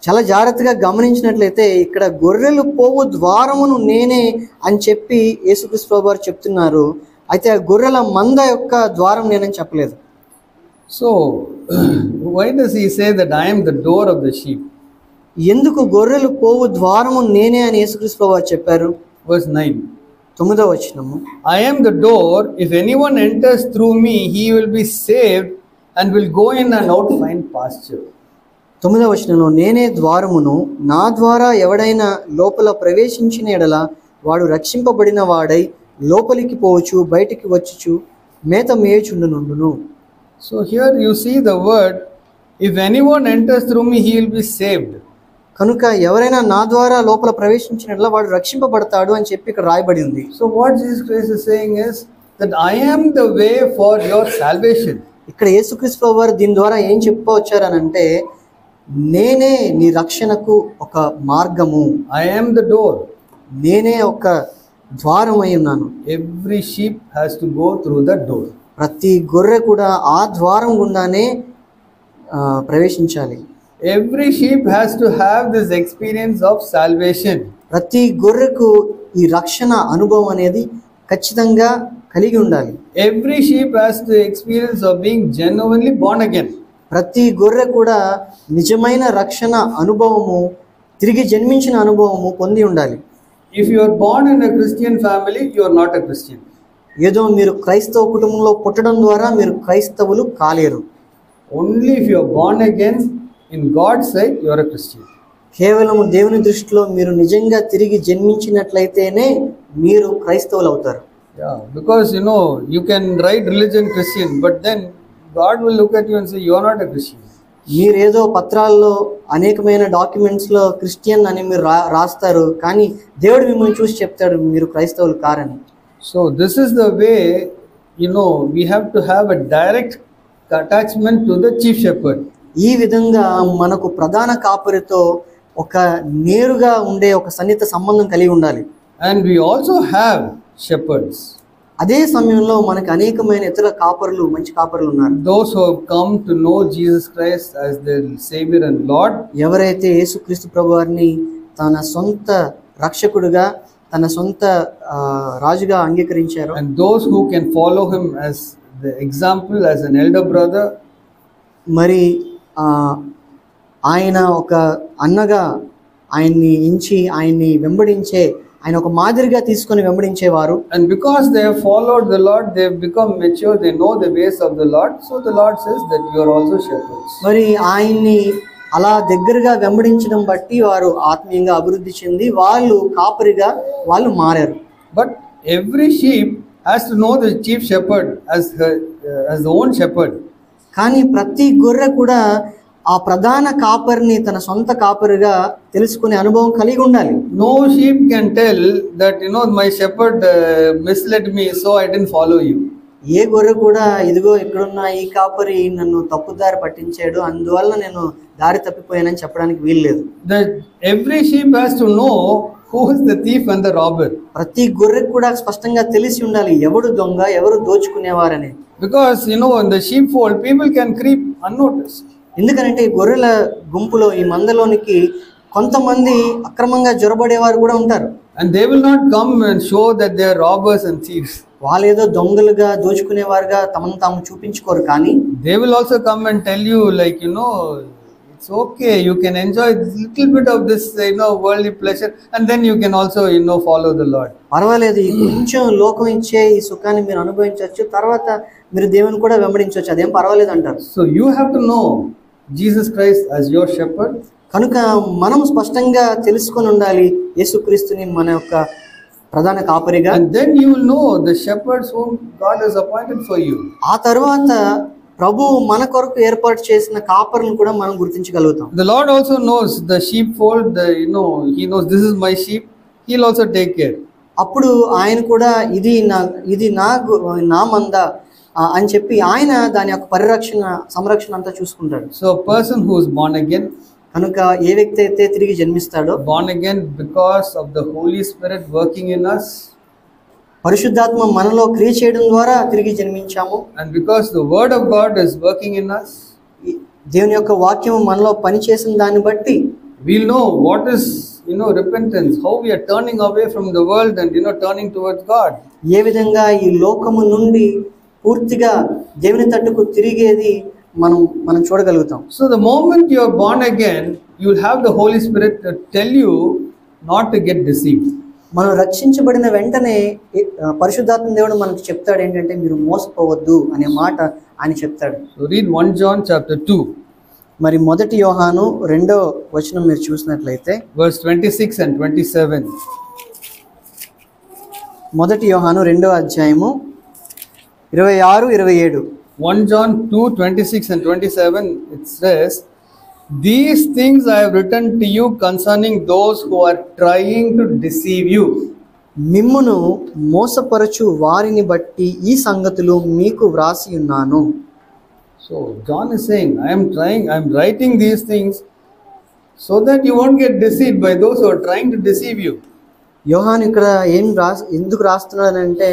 చాలా జాగ్రత్తగా గమనించినట్లయితే ఇక్కడ గొర్రెలు పోవు ద్వారమును నేనే అని చెప్పి యేసుక్రీస్తు ప్రభువు వారు చెప్తున్నారు. అయితే ఆ గొర్రెల మంద యొక్క ద్వారం నేనని చెప్పలేదు. So why does he say that I am the door of the sheep? ఎందుకు గొర్రెలు పోవు ద్వారము నేనే అని యేసుక్రీస్తు ప్రభువు వారు చెప్పారు? Verse 9. 9వ వచనము, I am the door. If anyone enters through me, he will be saved and will go in and out find pasture. 9వ వచనంలో, నేనే ద్వారమును, నా ద్వారా ఎవడైనా లోపల ప్రవేశించిన ఎడల వాడు రక్షింపబడిన వాడై లోపలికి పోవచ్చు, బయటికి వచ్చుచు మేత మేయుచుండును. So here you see the word, if anyone enters through me, he will be saved. కనుక ఎవరైనా నా ద్వారా లోపల ప్రవేశించిన ఎడల వాడు రక్షింపబడతాడు అని చెప్పి ఇక్కడ రాయబడి ఉంది. So what Jesus Christ is saying is that I am the way for your salvation. ఇక్కడ యేసుక్రీస్తు ప్రభువు వారు దీని ద్వారా ఏం చెప్పవచ్చారనంటే, నేనే నీ రక్షణకు ఒక మార్గము, I am the door. నేనే ఒక ద్వారం అయి ఉన్నాను. Every sheep has to go through that door. ప్రతి గొర్రె కూడా ఆ ద్వారం గుండానే ప్రవేశించాలి. Every sheep has to have this experience of salvation. ప్రతి గొర్రెకు ఈ రక్షణ అనుభవం అనేది ఖచ్చితంగా కలిగి ఉండాలి. Every sheep has the experience of being genuinely born again. ప్రతి గొర్రె కూడా నిజమైన రక్షణ అనుభవము, తిరిగి జన్మించిన అనుభవము పొంది ఉండాలి. If you are born in a Christian family, you are not a Christian. ఏదో మీరు క్రైస్తవ కుటుంబంలో పుట్టడం ద్వారా మీరు క్రైస్తవులు కాలేరు. Only if you are born again in God's sight, you are a Christian. కేవలం దేవుని దృష్టిలో మీరు నిజంగా తిరిగి జన్మించినట్లయితేనే మీరు క్రైస్తవులు అవుతారు. Yeah, because you can write religion Christian, but then God will look at you and say you are not a Christian. మీరేదో పత్రాల్లో అనేకమైన డాక్యుమెంట్స్లో క్రిస్టియన్ అని మీరు రాస్తారు, కానీ దేవుడు మిమ్మల్ని చూసి చెప్తాడు మీరు క్రైస్తవులు కారని. So this is the way, we have to have a direct attachment to the chief shepherd. ఈ విధంగా మనకు ప్రధాన కాపరితో ఒక నేరుగా ఉండే ఒక సన్నిహిత సంబంధం కలిగి ఉండాలి. And we also have shepherds. అదే సమయంలో మనకు అనేకమైన ఇతర కాపరులు, మంచి కాపరులు ఉన్నారు. Those who have come to know Jesus Christ as their Savior and Lord. ఎవరైతే యేసుక్రీస్తు ప్రభువారిని తన సొంత రక్షకుడుగా, తన సొంత రాజుగా అంగీకరించారో, and those who can follow him as the example, as an elder brother. మరి ఆయన ఒక అన్నగా ఆయన్ని ఎంచి ఆయన్ని వెంబడించే, ఆయన ఒక మాదిరిగా తీసుకొని వెంబడించేవారు. And because they have followed the Lord, they have become mature, they know the ways of the Lord. So the Lord says that you are also shepherds. మరి ఆయన్ని అలా దగ్గరగా వెంబడించడం బట్టి వారు ఆత్మీయంగా అభివృద్ధి చెంది వాళ్ళు కాపరిగా వాళ్ళు మారారు. But every sheep has to know the chief shepherd as the own shepherd. కానీ ప్రతి గొర్రె కూడా ఆ ప్రధాన కాపరిని తన సొంత కాపరిగా తెలుసుకునే అనుభవం కలిగి ఉండాలి. No sheep can tell that, my shepherd misled me, so I didn't follow you. ఏ గొర్రె కూడా ఇదిగో ఇక్కడున్న ఈ కాపరి నన్ను తప్పుదారి పట్టించాడు, అందువల్ల నేను దారి తప్పిపోయానని చెప్పడానికి వీల్లేదు. Every sheep has to know who is the thief and the robber. ప్రతి గొర్రె కూడా స్పష్టంగా తెలిసి ఉండాలి ఎవడు దొంగ, ఎవరు దోచుకునేవారని. Because in the sheepfold people can creep unnoticed. ఎందుకంటే ఈ గొర్రెల గుంపులో, ఈ మందలోనికి కొంతమంది అక్రమంగా జొరబడేవారు కూడా ఉంటారు. And they will not come and show that they are robbers and thieves. వాళ్ళు ఏదో దొంగలుగా దోచుకునేవారుగా తమను తాము చూపించుకోరు, కానీ they will also come and tell you like, it's okay, you can enjoy this little bit of this worldly pleasure, and then you can also follow the Lord. పర్వాలేదు, ఈ కొంచెం లోకం ఇచ్చే ఈ సుఖాన్ని మీరు అనుభవించవచ్చు, తర్వాత మీరు దేవుని కూడా వెంబడించవచ్చు, అదేం పర్వాలేదు అంటారు. So you have to know Jesus Christ as your shepherd. కనుక మనం స్పష్టంగా తెలుసుకొని ఉండాలి యేసుక్రీస్తుని మన యొక్క ప్రధాన కాపరిగా. And then you will know the shepherds whom God has appointed for you. ఆ తర్వాత ప్రభు మన కొరకు ఏర్పాటు చేసిన కాపరులను కూడా మనం గుర్తించగలుగుతాం. The Lord also knows the sheepfold. He knows this is my sheep. He'll also take care. అప్పుడు ఆయన కూడా ఇది నా మంద అని చెప్పి ఆయన దాని యొక్క సంరక్షణ అంతా చూసుకుంటాడు. So a person who is born again, కనుక ఏ వ్యక్తి అయితే తిరిగి జన్మిస్తాడో, born again because of the Holy Spirit working in us, పరిశుద్ధాత్మ మనలో క్రియ చేయడం ద్వారా తిరిగి జన్మించాము, and because the word of God is working in us, దేవుని యొక్క వాక్యం మనలో పనిచేసిన దాన్ని బట్టి we'll know what is repentance, how we are turning away from the world and turning towards God. ఏ విధంగా ఈ లోకము నుండి పూర్తిగా దేవుని తట్టుకు తిరిగేది మనం చూడగలుగుతాం. So the moment you are born again, you will have the Holy Spirit to tell you not to get deceived. మనం రక్షించబడిన వెంటనే పరిశుద్ధాత్మ దేవుడు మనకు చెప్తాడు ఏంటంటే మీరు మోసపోవద్దు అనే మాట ఆయన చెప్తాడు. So read 1 John chapter 2. మరి 1 యోహాను 2వ వచనం మీరు చూసినట్లయితే verse 26 and 27. 1 యోహాను 2వ అధ్యాయము 26, 27. 1 John 2:26 and 27, it says, "These things I have written to you concerning those who are trying to deceive you." మిమ్మును మోసపరచు వారిని బట్టి ఈ సంగతులు మీకు వ్రాసి ఉన్నాను. So John is saying, I am writing these things so that you won't get deceived by those who are trying to deceive you. యోహాను ఇక్కడ ఎందుకు రాస్తున్నాడంటే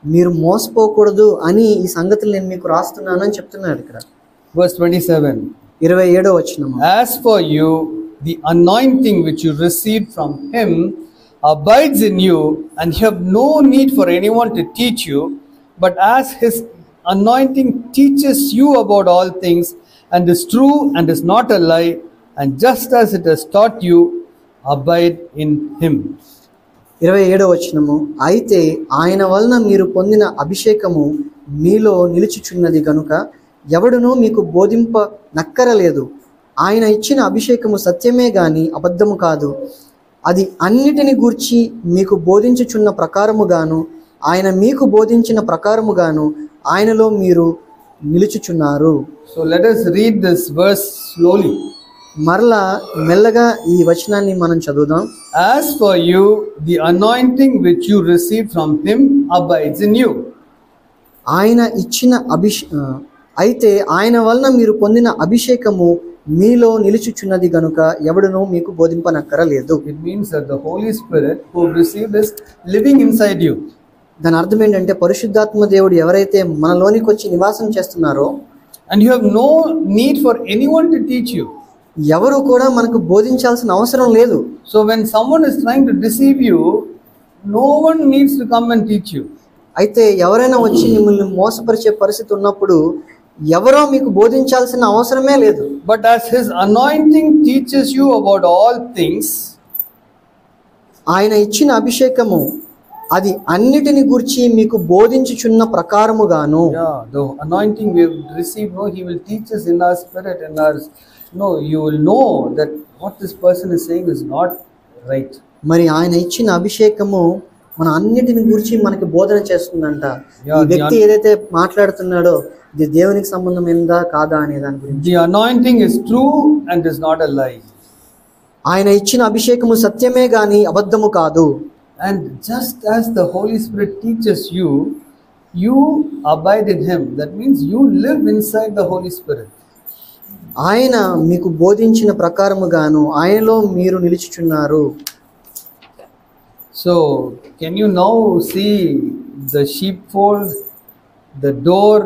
మీరు మోసపోకూడదు అని ఈ సంగతులు నేను మీకు రాస్తున్నాను అని చెప్తున్నాడు ఇక్కడ. Verse 27. 27వ వచనం. As for you, the anointing which you received from him abides in you, and you have no need for anyone to teach you, but as his anointing teaches you about all things, and is true and is not a lie, and just as it has taught you, abide in him. 27వ వచనము. అయితే ఆయన వలన మీరు పొందిన అభిషేకము మీలో నిలుచుచున్నది గనుక ఎవడునూ మీకు బోధింప నక్కరలేదు. ఆయన ఇచ్చిన అభిషేకము సత్యమే గాని అబద్ధము కాదు. అది అన్నిటిని గూర్చి మీకు బోధించుచున్న ప్రకారముగాను ఆయన మీకు బోధించిన ప్రకారముగాను ఆయనలో మీరు నిలుచుచున్నారు. So let us read this verse slowly. మరలా మెల్లగా ఈ వచనాన్ని మనం చదువుదాం. As for you, the anointing which you received from him abides in you. ఆయన ఇచ్చిన అయితే ఆయన వలన మీరు పొందిన అభిషేకము మీలో నిలుచుచున్నది గనుక ఎవడునూ మీకు బోధింపనక్కరలేదు. It means that the Holy Spirit who received is living inside you. దాని అర్థం ఏంటంటే పరిశుద్ధాత్మ దేవుడు ఎవరైతే మనలోనికి వచ్చి నివాసం చేస్తున్నారో, and you have no need for anyone to teach you. ఎవరు కూడా మనకు బోధించాల్సిన అవసరం లేదు. So when someone is trying to deceive you, no one needs to come and teach you. అయితే ఎవరైనా వచ్చి మిమ్మల్ని మోసపరిచే పరిస్థితి ఉన్నప్పుడు ఎవరో మీకు బోధించాల్సిన అవసరమే లేదు. But as his anointing teaches you about all things, ఆయన ఇచ్చిన అభిషేకము అది అన్నిటిని గురించి మీకు బోధించుచున్న ప్రకారముగాను, the anointing we have received, no, he will teach us in our spirit, in our, no, you will know that what this person is saying is not right. మరి ఆయన ఇచ్చిన అభిషేకము మన అన్నిటిని గురించి మనకి బోధన చేస్తుందంట. ఈ వ్యక్తి ఏదైతే మాట్లాడుతున్నాడో ఇది దేవునికి సంబంధమైనదా కాదా అనే దాని గురించి. The anointing is true and is not a lie. ఆయన ఇచ్చిన అభిషేకము సత్యమే గాని అబద్ధము కాదు. And just as the Holy Spirit teaches you, you abide in him. That means you live inside the Holy Spirit. ఆయన మీకు బోధించిన ప్రకారముగాను ఆయనలో మీరు నిలుచుచున్నారు. So can you now see the sheepfold, the door,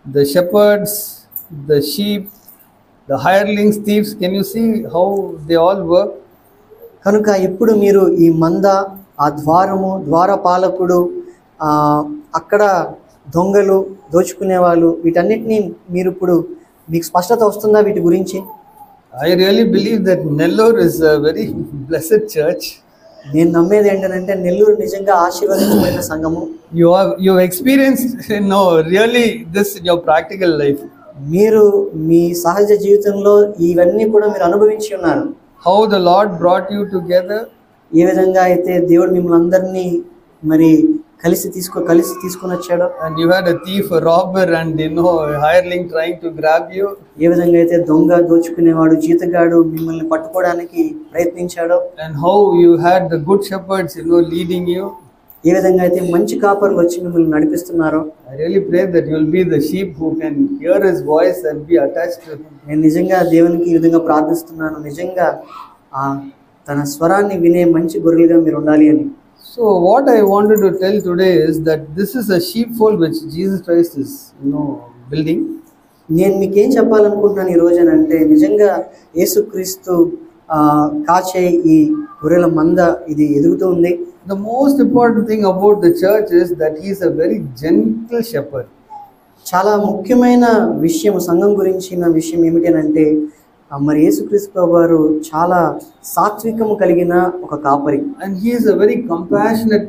the shepherds, the sheep, the hirelings, thieves? Can you see how they all work? కనుక ఇప్పుడు మీరు ఈ మంద, ఆ ద్వారము, ద్వారపాలకుడు, అక్కడ దొంగలు, దోచుకునే వాళ్ళు, వీటన్నిటినీ మీరు ఇప్పుడు మీకు స్పష్టత వస్తుందా వీటి గురించి? I really believe that Nellore is a very blessed church. నేను నమ్మేది ఏంటంటే నెల్లూరు నిజంగా ఆశీర్వదించబడిన సంఘము. You have experienced really this in your practical life. మీరు మీ సహజ జీవితంలో ఇవన్నీ కూడా మీరు అనుభవించి ఉన్నారు. How the Lord brought you together, ఏ విధంగా అయితే దేవుడు మిమ్మల్ని అందరినీ మరి కలిసి తీసుకొని వచ్చాడో. and you had a thief, a robber, and a hireling trying to grab you. ఏ విధంగా అయితే దొంగ, దోచుకునేవాడు, జీతగాడు మిమ్మల్ని పట్టుకోవడానికి ప్రయత్నించాడో. And how you had the good shepherds leading you. ఏ విధంగా అయితే మంచి కాపరులు వచ్చి మిమ్మల్ని నడిపిస్తున్నారో. I really pray that you will be the sheep who can hear his voice and be attached to him. నేను నిజంగా దేవునికి ఈ విధంగా ప్రార్థిస్తున్నాను, నిజంగా తన స్వరాన్ని వినే మంచి గొర్రెలుగా మీరు ఉండాలి అని. So what I wanted to tell today is that this is a sheepfold which Jesus Christ is building. నేను మీకేం చెప్పాలనుకుంటున్నాను ఈ రోజు అంటే నిజంగా యేసుక్రీస్తు కాచే ఈ గొర్రెల మంద ఇది ఎదుగుతూ ఉంది. The most important thing about the church is that he is a very gentle shepherd. చాలా ముఖ్యమైన విషయం సంఘం గురించిన విషయం ఏమిటి అంటే మరి యేసుక్రీస్తు వారు చాలా సాత్వికము కలిగిన ఒక కాపరి. And he is a very compassionate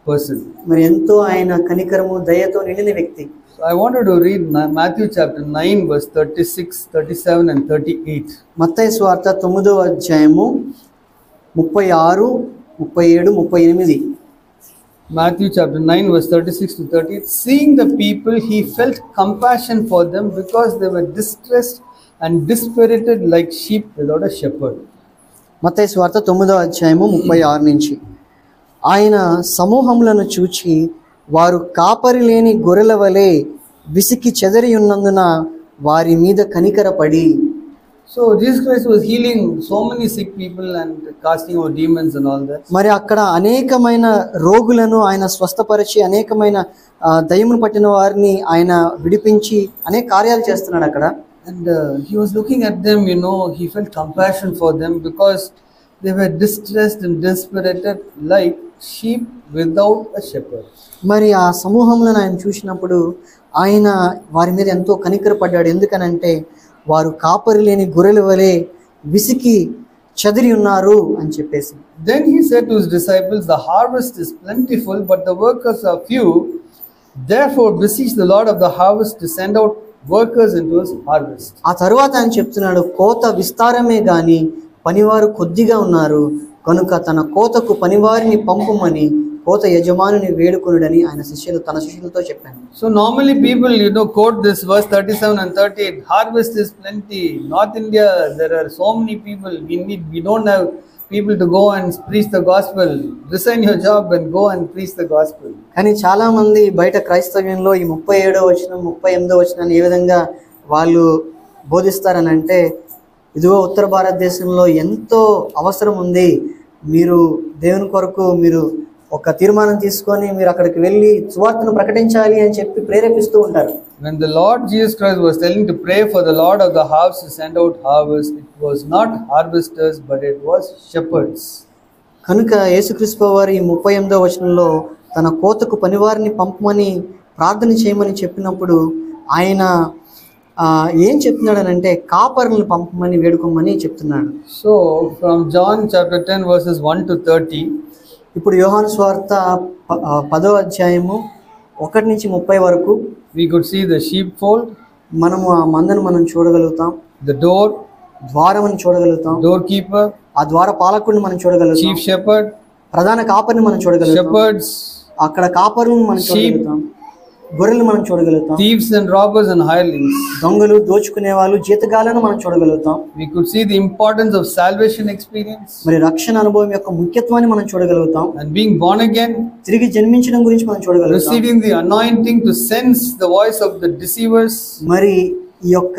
person. మరి ఎంతో ఆయన కనికరము, దయతో నిండిన వ్యక్తి. So I wanted to read Matthew chapter 9 verse 36, 37 and 38. మత్తయి సువార్త 9వ అధ్యాయము 36, 37, 38. Matthew chapter 9 verse 36 to 30. Seeing the people, he felt compassion for them because they were distressed and dispirited like sheep without a shepherd. మత్తయి సువార్త 9వ అధ్యాయము 36 నుంచి. ఆయన సమూహములను చూచి వారు కాపరి లేని గొర్రెల వలె విసికి చెదరి ఉన్నందున వారి మీద కనికరపడి. So Jesus Christ was healing so many sick people and casting out demons and all that. మరి అక్కడ అనేకమైన రోగులను ఆయన స్వస్థపరిచి అనేకమైన దయ్యమును పట్టిన వారిని ఆయన విడిపించి అనేక కార్యాలు చేస్తున్నాడు అక్కడ. And he was looking at them, he felt compassion for them because they were distressed and dispirited like sheep without a shepherd. మరి ఆ సమూహంలో ఆయన చూసినప్పుడు ఆయన వారి మీద ఎంతో కనికరపడ్డాడు. ఎందుకనంటే వారు కాపరి లేని గొర్రెల వలె విసికి చెదిరి ఉన్నారు అని చెప్పేసి. Then he said to his disciples, the harvest is plentiful but the workers are few. Therefore beseech the Lord of the harvest to send out workers into his harvest. ఆ తరువాత ఆయన చెప్తున్నాడు, కోత విస్తారమే గాని పనివారు కొద్దిగా ఉన్నారు కనుక తన కోతకు పనివారిని పంపుమని కోత యజమానుని వేడుకొనుడని ఆయన తన శిష్యులతో చెప్పాను. So normally people quote this verse 37 and 38, harvest is plenty. North India there are so many people, we don't have people to go and preach the gospel. Resign your job and go and preach the gospel. కానీ చాలా మంది బయట క్రైస్తవ్యంలో ఈ 37వ వచనం 38వ వచనాన్ని ఏ విధంగా వాళ్ళు బోధిస్తారని అంటే, ఇదిగో ఉత్తర భారతదేశంలో ఎంతో అవసరం ఉంది, మీరు దేవుని కొరకు మీరు ఒక తీర్మానం తీసుకొని మీరు అక్కడికి వెళ్ళి సువార్తను ప్రకటించాలి అని చెప్పి ప్రేరేపిస్తూ ఉంటారు. When the Lord Jesus Christ was telling to pray for the Lord of the house to send out harvest, it was not harvesters but it was shepherds. కనుక యేసుక్రీస్తు వారు ఈ 38వ వచనంలో తన కోతకు పనివారిని పంపమని ప్రార్థన చేయమని చెప్పినప్పుడు ఆయన ఏం చెప్తున్నాడనంటే కాపరులను పంపమని వేడుకోమని చెప్తున్నాడు. So from John chapter 10 verses 1 to 30, ఇప్పుడు యోహాను సువార్త 10వ అధ్యాయము 1 నుంచి 30 వరకు we could see the sheepfold, మనము ఆ మందను మనం చూడగలుగుతాం. the door, ద్వారమును చూడగలుగుతాం. doorkeeper, ఆ ద్వార పాలకుడిని మనం చూడగలుగుతాం. chief shepherd, ప్రధాన కాపరిని మనం చూడగలుగుతాం. shepherds, అక్కడ కాపరులను మనం చూడగలుగుతాం. గొర్రెలు మనం చూడగలుగుతాం. thieves and robbers and hirelings. దొంగలు, దోచుకునే వాళ్ళు, జీతగాళ్ళను మనం చూడగలుగుతాం. We could see the importance of salvation experience మరి రక్షణ అనుభవం యొక్క ముఖ్యత్వాన్ని మనం చూడగలుగుతాం. and being born again, తిరిగి జన్మించడం గురించి మనం చూడగలుగుతాం. receiving the anointing to sense the voice of the deceivers, మరి ఈ యొక్క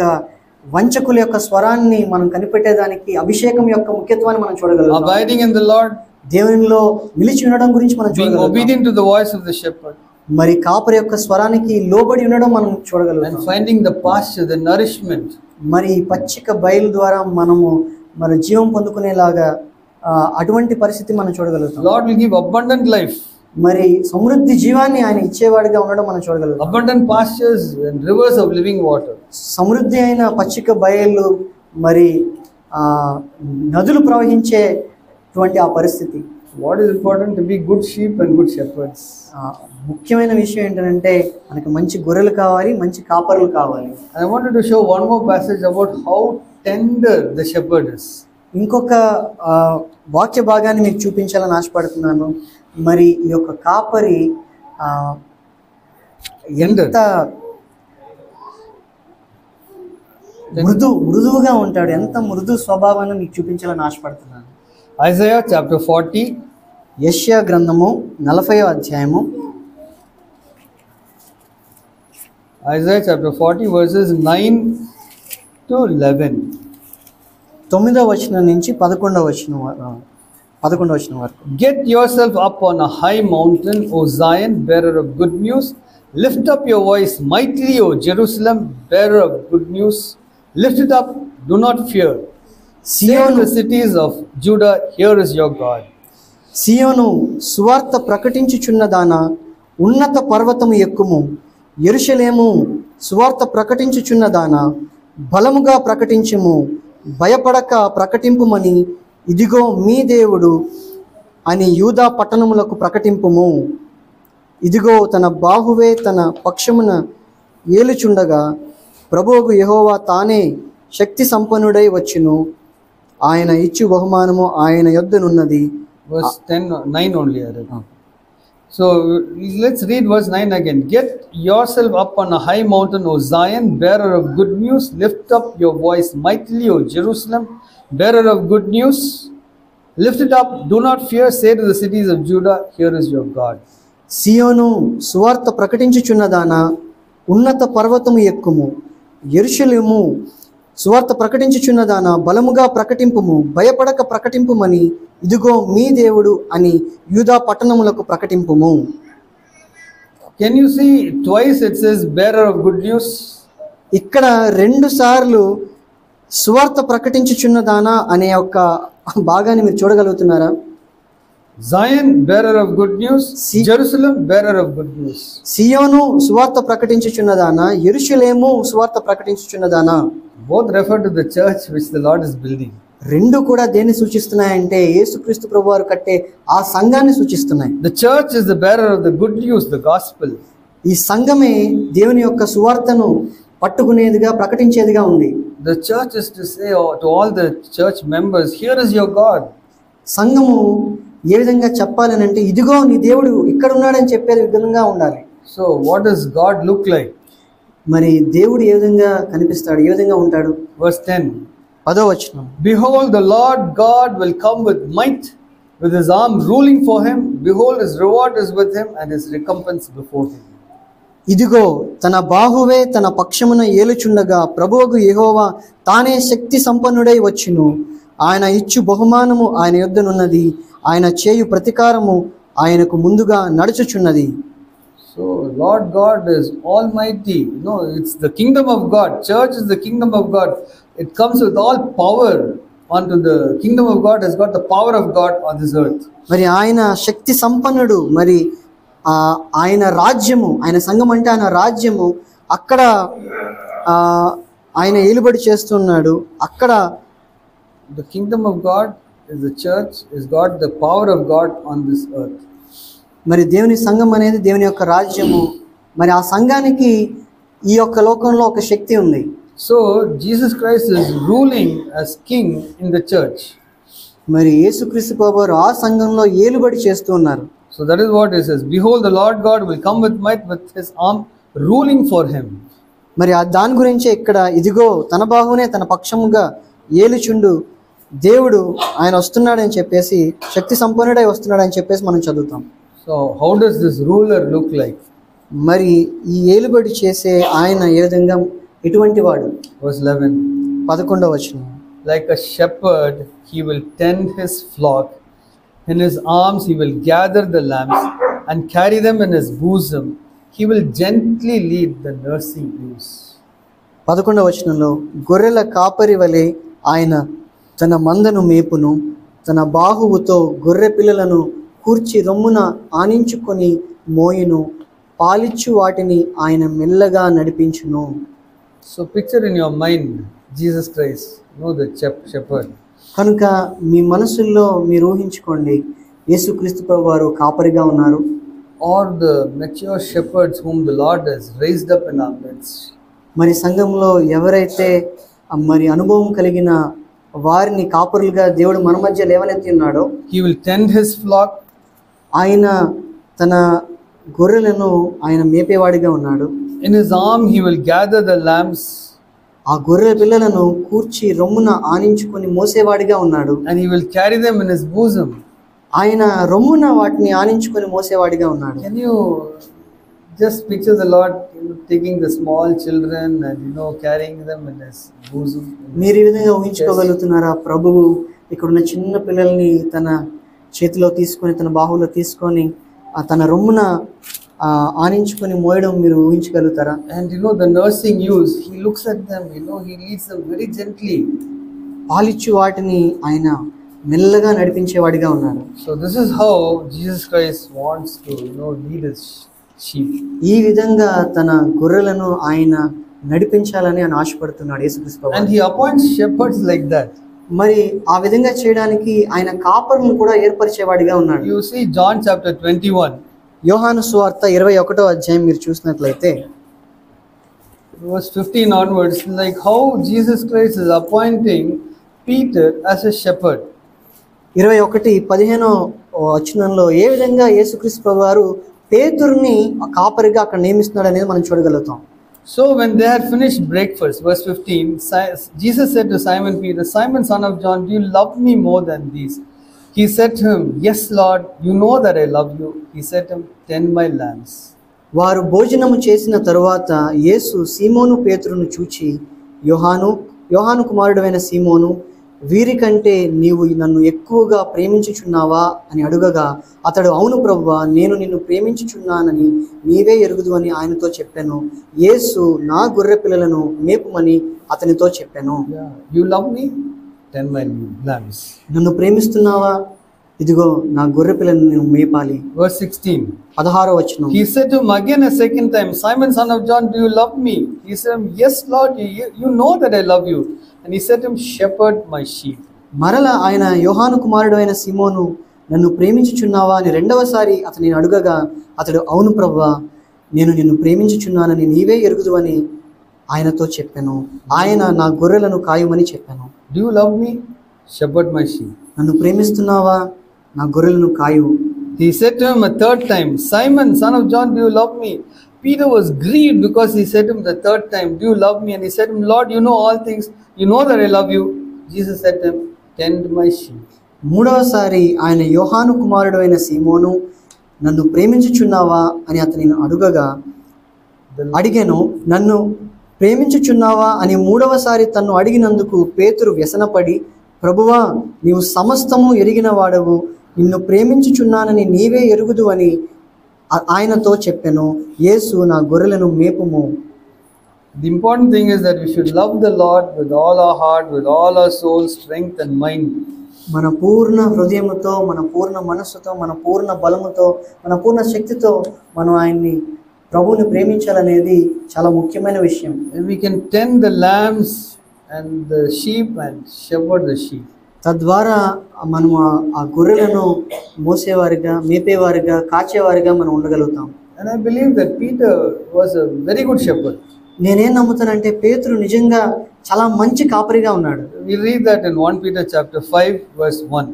వంచకుల యొక్క స్వరాన్ని మనం కనిపెట్టేదానికి అభిషేకం యొక్క ముఖ్యత్వాన్ని మనం చూడగలుగుతాం. abiding in the Lord, దేవునిలో నిలిచి ఉండడం గురించి మనం being చూడగలుగుతాం. obedient to the voice of the shepherd, మరి కాపరి యొక్క స్వరానికి లోబడి ఉండడం మనం చూడగలుగుతాం. and finding the pasture, the nourishment. మరి పచ్చిక బయలు ద్వారా మనము మరి జీవం పొందుకునేలాగా అటువంటి పరిస్థితి మనం చూడగలుగుతాం. Lord will give abundant life, మరి సమృద్ధి జీవాన్ని ఆయన ఇచ్చేవాడిగా ఉండడం మనం చూడగలుగుతాం. abundant pastures and rivers of living water. సమృద్ధి అయిన పచ్చిక బయళ్ళు, మరి నదులు ప్రవహించేటువంటి ఆ పరిస్థితి. What is important? To be good sheep and good shepherds. ముఖ్యమైన విషయం ఏంటంటే మనకి మంచి గొర్రెలు కావాలి, మంచి కాపరులు కావాలి. I wanted to show one more passage about how tender the shepherd is. ఇంకొక వాక్య భాగాన్ని మీకు చూపించాలని ఆశపడుతున్నాను. మరి ఈ యొక్క కాపరి ఎంత మృదువుగా ఉంటాడు, ఎంత మృదు స్వభావాన్ని మీకు చూపించాలని ఆశపడుతున్నాను. Isaiah chapter 40, యెషయా గ్రంథము 40వ అధ్యాయము, Isaiah chapter 40 verses 9 to 11. 9వ వచనం నుంచి 11వ వచనం వరకు. Get yourself up on a high mountain, O Zion, bearer of good news. Lift up your voice mightily, O Jerusalem, bearer of good news. Lift it up, do not fear. Say to the cities of Judah, here is your God. సియోను సువార్త ప్రకటించుచున్నదానా, ఉన్నత పర్వతము ఎక్కుము. యెరూషలేము సువార్త ప్రకటించుచున్నదానా, బలముగా ప్రకటించుము. భయపడక ప్రకటింపుమని, ఇదిగో మీ దేవుడు అని యూదా పట్టణములకు ప్రకటింపుము. ఇదిగో తన బాహువే తన పక్షమున ఏలుచుండగా, ప్రభువుకు యెహోవా తానే శక్తి సంపన్నుడై వచ్చును. ఆయన ఇచ్చు బహుమానము ఆయన యొద్దనున్నది. Verse 9 only. So let's read verse 9 again. Get yourself up on a high mountain, O Zion, bearer of good news. Lift up your voice mightily, O Jerusalem, bearer of good news. Lift it up, do not fear. Say to the cities of Judah, here is your God. సియోను సువార్త ప్రకటించుచున్నదానా, ఉన్నత పర్వతము ఎక్కుము. యెరూషలేము సువార్త ప్రకటించుచున్నదానా, బలముగా ప్రకటింపుము. భయపడక ప్రకటింపుమని, ఇదిగో మీ దేవుడు అని యూదా పట్టణములకు ప్రకటింపుము. Can you see twice it says bearer of good news? ఇక్కడ 2 సార్లు సువార్త ప్రకటించుచున్నదానా అనే ఒక భాగాన్ని మీరు చూడగలుగుతున్నారా? Zion, bearer of good news. Jerusalem, bearer of good news. సియోను సువార్త ప్రకటించుచున్నదానా, యెరూషలేము సువార్త ప్రకటించుచున్నదానా. Both refer to the church which the Lord is building. రెండు కూడా దేన్ని సూచిస్తున్నాయంటే యేసుక్రీస్తు ప్రభువారు కట్టే ఆ సంఘాన్ని సూచిస్తున్నాయి. The church is the bearer of the good news, the gospel. ఈ సంఘమే దేవుని యొక్క సువార్తను పట్టుకునేదిగా, ప్రకటించేదిగా ఉంది. The church is to say to all the church members, here is your God. సంఘము ఏ విధంగా చెప్పాలనంటే, ఇదిగో నీ దేవుడు ఇక్కడ ఉన్నాడని చెప్పే విధంగా ఉండాలి. So what does God look like? మరి దేవుడు ఏ విధంగా కనిపిస్తాడు, ఏ విధంగా ఉంటాడు? Verse 10. 10వ వచనం. Behold, the Lord God will come with might, with his arm ruling for him. Behold, his reward is with him and his recompense before him. ఇదిగో తన బాహువే తన పక్షమున ఏలుచుండగా, ప్రభువుకు యెహోవా తానే శక్తి సంపన్నుడై వచ్చును. ఆయన ఇచ్చు బహుమానము ఆయన యొద్దనున్నది. ఆయన చేయు ప్రతికారము ఆయనకు ముందుగా నడుచుచున్నది. So Lord God is almighty. It's the kingdom of God. Church is the kingdom of God. It comes with all power onto the kingdom of God. Has got the power of God on this earth. మరి ఆయన శక్తి సంపన్నుడు. మరి ఆయన రాజ్యము, ఆయన సంఘం అంటే ఆయన రాజ్యము, అక్కడ ఆయన ఏలుబడి చేస్తున్నాడు. అక్కడ the kingdom of God is the church, is got the power of God on this earth. మరి దేవుని సంఘం అనేది దేవుని యొక్క రాజ్యము. మరి ఆ సంఘానికి ఈ యొక్క లోకంలో ఒక శక్తి ఉంది. So Jesus Christ is ruling as king in the church. మరి యేసుక్రీస్తు ప్రభువారు ఆ సంఘంలో ఏలుబడి చేస్తూ ఉన్నారు. So that is what it says. Behold, the Lord God will come with might, with his arm ruling for him. మరి దాని గురించి ఇక్కడ ఇదిగో తన బాహునే తన పక్షముగా ఏలుచుండు దేవుడు ఆయన వస్తున్నాడని చెప్పేసి, శక్తి సంపన్నుడై వస్తున్నాడని చెప్పేసి మనం చదువుతాం. So how does this ruler look like? మరి ఈ ఏలుబడి చేసే ఆయన ఏ విధంగా, ఎటువంటి వాడు? Verse 11. 11వ వచనం. Like a shepherd, he will tend his flock. In his arms he will gather the lambs and carry them in his bosom. He will gently lead the nursing ewes. 11వ వచనంలో, గొర్రెల కాపరి వలె ఆయన తన మందను మేపును, తన బాహువుతో గొర్రె పిల్లలను కూర్చి రొమ్మున ఆనించుకొని మోయును, పాలిచ్చు వాటిని ఆయన మెల్లగా నడిపించును. So picture in your mind Jesus Christ, the shepherd. కనుక మీ మనసుల్లో మీరు ఊహించుకోండి, యేసుక్రీస్తు ప్రభువారు కాపరిగా ఉన్నారు. Or the mature shepherds whom the Lord has raised up in our midst. మరి సంఘంలో ఎవరైతే మరి అనుభవం కలిగిన వారిని కాపరులుగా దేవుడు మన మధ్య లేవనెత్తి ఉన్నాడో, he will tend his flock. ఆయన తన గొర్రెలను ఆయన మేపేవాడిగా ఉన్నాడు. In his arm he will gather the lambs. ఆ గొర్రె పిల్లలను కూర్చి రొమ్మున ఆనించుకొని మోసేవాడిగా ఉన్నాడు. And he will carry them in his bosom. ఆయన రొమ్మున వాటిని ఆనించుకొని మోసేవాడిగా ఉన్నాడు. Can you just picture the Lord taking the small children and carrying them in his bosom? మీరు ఈ విధంగా ఊహించుకోగలుగుతున్నారా? ప్రభువు ఇక్కడున్న చిన్న పిల్లల్ని తన చేతిలో తీసుకొని, తన బాహువులో తీసుకొని, తన రొమ్మున ఆనించుకొని మోయడం మీరు ఊహించగలుగుతారా? And the nursing ewes, he looks at them, he leads them very gently. పాలిచ్చు వాటిని ఆయన మెల్లగా నడిపించేవాడిగా ఉన్నాడు. So this is how Jesus Christ wants to lead his sheep. ఈ విధంగా తన గొర్రెలను ఆయన నడిపించాలని ఆయన ఆశపడుతున్నాడు యేసుక్రీస్తు. And he appoints shepherds like that. మరి ఆ విధంగా చేయడానికి ఆయన కాపరులను కూడా ఏర్పరిచేవాడిగా ఉన్నాడు. You see John chapter 21. యోహాను సువార్త 21వ అధ్యాయం మీరు చూసినట్లయితే verse 15 onwards, like how Jesus Christ is appointing Peter as a shepherd. 21:15 వచనంలో ఏ విధంగా యేసుక్రీస్తు ప్రభువారు పేతురుని కాపరిగా అక్కడ నియమిస్తున్నాడు అనేది మనం చూడగలుగుతాం. So when they had finished breakfast, verse 15, Jesus said to Simon Peter, Simon, son of John, do you love me more than these? He said to him, Yes, Lord, you know that I love you. He said to him, Tend my lambs. వారు భోజనము చేసిన తరువాత యేసు సీమోను పేతురును చూచి, యోహాను కుమారుడైన సీమోను, వీరికంటే నీవు నన్ను ఎక్కువగా ప్రేమించుచున్నావా అని అడుగగా, అతడు అవును ప్రభువా, నేను నిన్ను ప్రేమించుచున్నానని నీవే ఎరుగుదు అని ఆయనతో చెప్పాను. యేసు నా గొర్రె పిల్లలను మేపుమని అతనితో చెప్పాను. You love me? Tend my lambs. నన్ను ప్రేమిస్తున్నావా? ఇదిగో నా గొర్రె పిల్లలను నేను మేపాలి. Verse 16. 16వ వచనం. He said to him again a second time, Simon, son of John, do you love me? He said, Yes, Lord, you know that I love you. And he said to him, Shepherd my sheep. మరలా ఆయన యోహాను కుమారుడు అయిన సీమోను, నన్ను ప్రేమించుచున్నావా అని రెండవసారి అతని అడుగగా, అతడు అవును ప్రభువా, నేను నిన్ను ప్రేమించుచున్నానని నీవే ఎరుగుదు అని ఆయనతో చెప్పాను. ఆయన నా గొర్రెలను కాయమని చెప్పాను. Do you love me? Shepherd my sheep. నన్ను ప్రేమిస్తున్నావా? నా గొర్రెలను కాయు. He said to him a third time, Simon, son of John, do you love me? Peter was grieved because he said to him the third time, do you love me? And he said to him, Lord, you know all things. You know that I love you. Jesus said to him, Tend my sheep. మూడవసారి ఆయన యోహాను కుమారుడు అయిన సీమోను, నన్ను ప్రేమించుచున్నావా అని అతని అడిగాను. నన్ను ప్రేమించుచున్నావా అని మూడవసారి తన్ను అడిగినందుకు పేతురు వ్యసనపడి, ప్రభువా, నీవు సమస్తము ఎరిగిన వాడవు, నిన్ను ప్రేమించుచున్నానని నీవే ఎరుగుదు అని ఆయనతో చెప్పెను. యేసు నా గొర్రెలను మేపుము. The important thing is that we should love the Lord with all our heart, with all our soul, strength and mind. మన పూర్ణ హృదయముతో, మన పూర్ణ మనస్సుతో, మన పూర్ణ బలముతో, మన పూర్ణ శక్తితో మనం ఆయన్ని ప్రభువుని ప్రేమించాలనేది చాలా ముఖ్యమైన విషయం. And we can tend the lambs and the sheep and shepherd the sheep. తద్వారా మనం ఆ గొర్రెలను మోసేవారిగా, మేపేవారిగా, కాచేవారిగా మనం ఉండగలుగుతాం. And I believe that Peter was a very good shepherd. నేనేం నమ్ముతానంటే పేతురు నిజంగా చాలా మంచి కాపరిగా ఉన్నాడు. We read that in 1 Peter chapter 5 verse 1.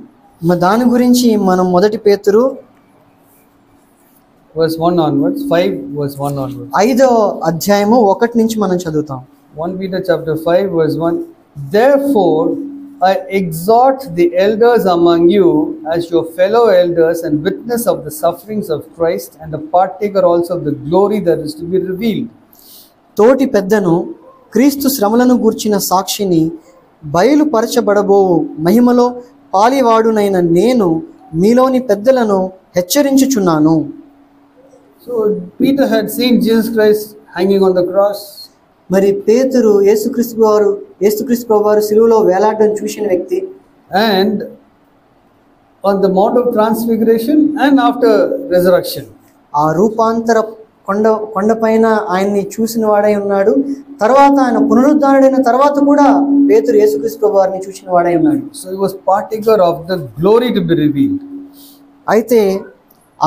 దాని గురించి మనం మొదటి పేతురు verse 1 onwards, 5 verse 1 onwards. 5వ అధ్యాయము 1 నుంచి మనం చదువుతాం. 1 Peter chapter 5 verse 1. Therefore I exhort the elders among you as your fellow elders and witness of the sufferings of Christ and a partaker also of the glory that is to be revealed. తోటి పెద్దను, క్రీస్తు శ్రమలను గూర్చిన సాక్షిని, బయలుపరచబడబోవు మహిమలో పాలివాడునైన నేను మీలోని పెద్దలను హెచ్చరించుచున్నాను. So Peter had seen Jesus Christ hanging on the cross. మరి పేతురు యేసుక్రీస్తు వారు సిలువలో వేలాడడం చూసిన వ్యక్తి. And on the Mount of Transfiguration and after resurrection. ఆ రూపాంతర కొండపైన ఆయన్ని చూసిన వాడై ఉన్నాడు. తర్వాత ఆయన పునరుద్ధారుడైన తర్వాత కూడా పేతురు యేసుక్రీస్తు వారిని చూసిన వాడై ఉన్నాడు. So he was partaker of the glory to be revealed. అయితే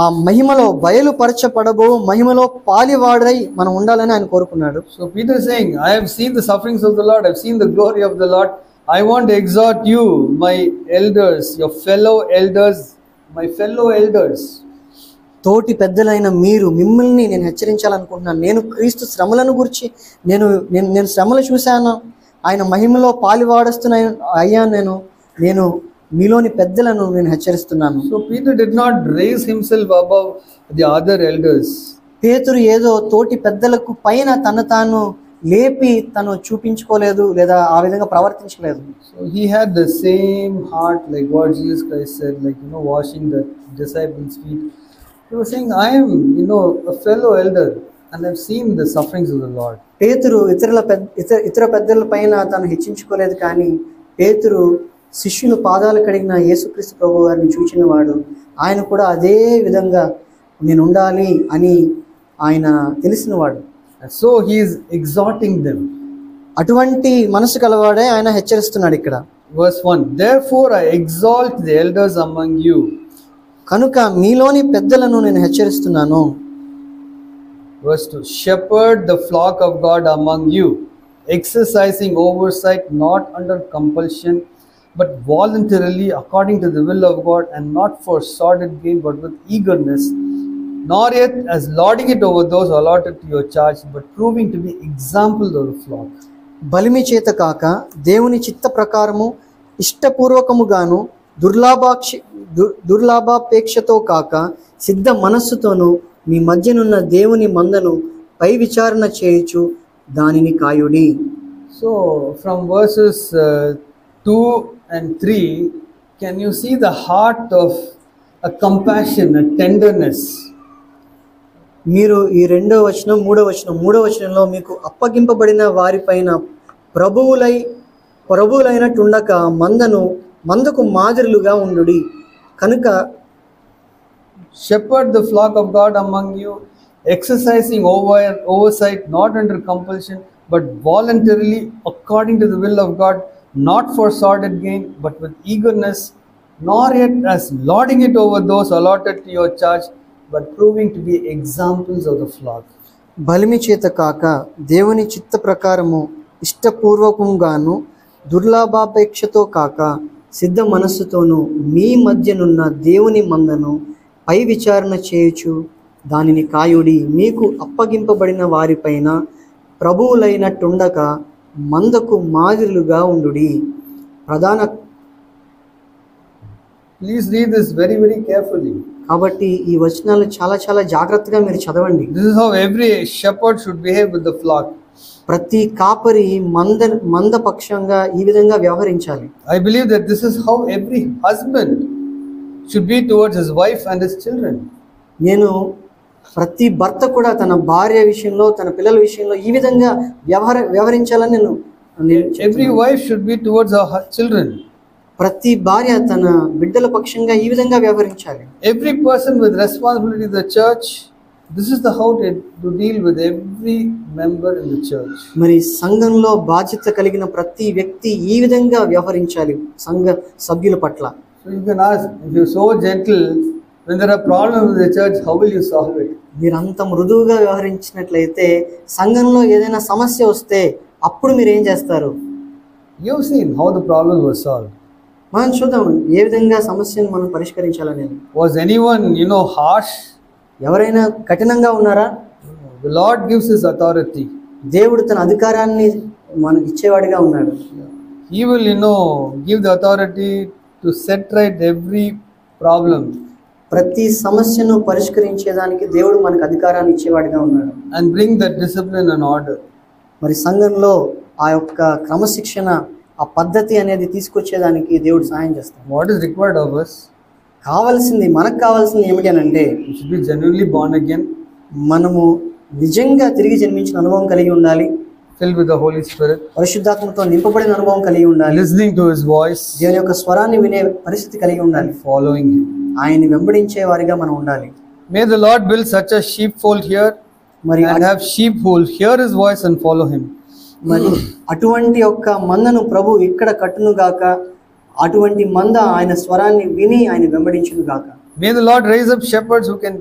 ఆ మహిమలో బయలుపరచబడబో మహిమలో పాలివాడై మనం ఉండాలని ఆయన కోరుకున్నాడు. So Peter is saying, I have seen the sufferings of the Lord, I have seen the glory of the Lord. I want to exhort you, my elders, your fellow elders, my fellow elders. తోటి పెద్దలైన మిమ్మల్ని నేను హెచ్చరించాలనుకుంటున్నాను. నేను క్రీస్తు శ్రమలను గురించి నేను శ్రమలు చూశాను. ఆయన మహిమలో పాలివాడస్తున్న అయ్యాను. నేను మీలోని పెద్దలను నేను హెచ్చరిస్తున్నాను. So Peter did not raise himself above the other elders. పేతురు ఏదో తోటి పెద్దలకు పైన తాను లేపి తను చూపించుకోలేదు, లేదా ఆ విధంగా ప్రవర్తించలేదు. So he had the same heart like what Jesus Christ said, like washing the disciples' feet. He was saying, I am a fellow elder and I've seen the sufferings of the Lord. పేతురు ఇతర పెద్దల పైన తాను హెచ్చించుకోలేదు, కానీ పేతురు శిష్యులు పాదాలు కడిగిన యేసుక్రీస్తు ప్రభు వారిని చూచిన వాడు. ఆయన కూడా అదే విధంగా నేను ఉండాలి అని ఆయన తెలిసినవాడు. So he is exhorting them. అటువంటి మనసు కలవాడే ఆయన హెచ్చరిస్తున్నాడు ఇక్కడ. Verse 1. Therefore I exalt the elders among you. కనుక మీలోని పెద్దలను నేను హెచ్చరిస్తున్నాను. Verse 2. Shepherd the flock of God among you, exercising oversight not under compulsion, but voluntarily according to the will of God, and not for sordid gain, but with eagerness, nor yet as lording it over those allotted to your charge, but proving to be examples of the flock. బలిమి చేత కాక దేవుని చిత్త ప్రకారము ఇష్టపూర్వకముగాను దుర్లాభాపేక్షతో కాక సిద్ధ మనస్సుతోనూ మీ మధ్యనున్న దేవుని మందను పై విచారణ చేయుచు దానిని కాయుడి. So from verses 2 and 3, can you see the heart of a compassion, a tenderness? మీరు ఈ 2వ వచనం 3వ వచనంలో మీకు అప్పగింపబడిన వారిపైన ప్రభువులైనట్టుండక మందకు మాదిరులుగా ఉండుడి. కనుక shepherd the flock of God among you, exercising oversight not under compulsion, but voluntarily according to the will of God, not for sordid gain, but with eagerness, nor yet as lording it over those allotted to your charge, but proving to be examples of the flock. బలిమి చేత కాక దేవుని చిత్త ప్రకారము ఇష్టపూర్వకంగాను దుర్లాభాపేక్షతో కాక సిద్ధ మనస్సుతోనూ మీ మధ్యనున్న దేవుని మందను పై విచారణ చేయుచు దానిని కాయుడి. మీకు అప్పగింపబడిన వారిపైన ప్రభువులైనట్టుండక మందకు మాదిరులుగా ఉండుడి. Please read this very, very carefully. కాబట్టి ఈ వచనాలు చాలా చాలా జాగ్రత్తగా మీరు చదవండి. This is how every shepherd should behave with the flock. ప్రతి కాపరి మంద పక్షంగా ఈ విధంగా వ్యవహరించాలి. I believe that this is how every husband should be towards his wife and his children. నేను ప్రతి భర్త కూడా తన భార్య విషయంలో తన పిల్లల విషయంలో ఈ విధంగా వ్యవహరించాలని నేను Every wife should be towards her children. ప్రతి భార్య తన బిడ్డల పక్షంగా ఈ విధంగా వ్యవహరించాలి. Every person with responsibility in the church, this is the how to deal with every member in the church. మరి సంఘంలో బాధ్యత కలిగిన ప్రతి వ్యక్తి ఈ విధంగా వ్యవహరించాలి సంఘ సభ్యుల పట్ల. So you can ask, if you're so gentle, when there are problems in the church, how will you solve it? మీరు అంత మృదువుగా వ్యవహరించినట్లయితే సంఘంలో ఏదైనా సమస్య వస్తే అప్పుడు మీరు ఏం చేస్తారు? You've seen how the problem was solved. మనం చూద్దాం ఏ విధంగా సమస్యను మనం పరిష్కరించాలని. Was anyone, harsh? ఎవరైనా కఠినంగా ఉన్నారా? The Lord gives his authority. దేవుడు తన అధికారాన్ని మనకి ఇచ్చేవాడిగా ఉన్నాడు. He will, give the authority to set right every problem. ప్రతి సమస్యను పరిష్కరించేదానికి దేవుడు మనకు అధికారాన్ని ఇచ్చేవాడిగా ఉన్నాడు. And bring that discipline and order. మరి సంఘంలో ఆ యొక్క క్రమశిక్షణ ఆ పద్ధతి అనేది తీసుకొచ్చేదానికి దేవుడు సహాయం చేస్తాడు. What is required of us? మనకు కావాల్సింది ఏమిటి అని అంటే we should be genuinely born again. మనము నిజంగా తిరిగి జన్మించిన అనుభవం కలిగి ఉండాలి. Filled with the Holy Spirit. పరిశుద్ధాత్మతో నింపబడిన అనుభవం కలిగి ఉండాలి. Listening to his voice. దేవుని యొక్క స్వరాన్ని వినే పరిస్థితి కలిగి ఉండాలి. Following him. ఆయన్ని వెంబడించే వారిగా మనం ఉండాలి. May the Lord build such a sheepfold here and have sheep who will hear his voice and follow him. మరి అటువంటి యొక్క మందను ప్రభు ఇక్కడ కట్టును గాక, అటువంటి మంద ఆయన స్వరాన్ని విని ఆయన వెంబడించును గాక. May the Lord raise up shepherds who can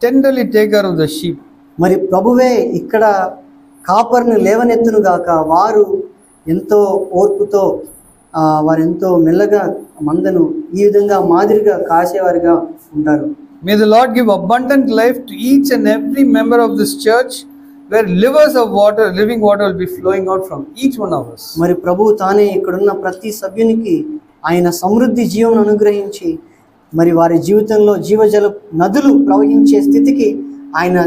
tenderly take care of the sheep. మరి ప్రభువే ఇక్కడ కాపర్ను లేవనెత్తును గాక, వారు ఎంతో ఓర్పుతో వారు ఎంతో మెల్లగా మందను ఈ విధంగా మాదిరిగా కాసేవారుగా ఉంటారు. May the Lord give abundant life to each and every member of this church, where livers of water, living water will be flowing out from each one of us. మరి ప్రభువు తానే ఇక్కడున్న ప్రతి సభ్యునికి ఆయన సమృద్ధి జీవం అనుగ్రహించి మరి వారి జీవితంలో జీవజల నదులు ప్రవహించే స్థితికి ఆయన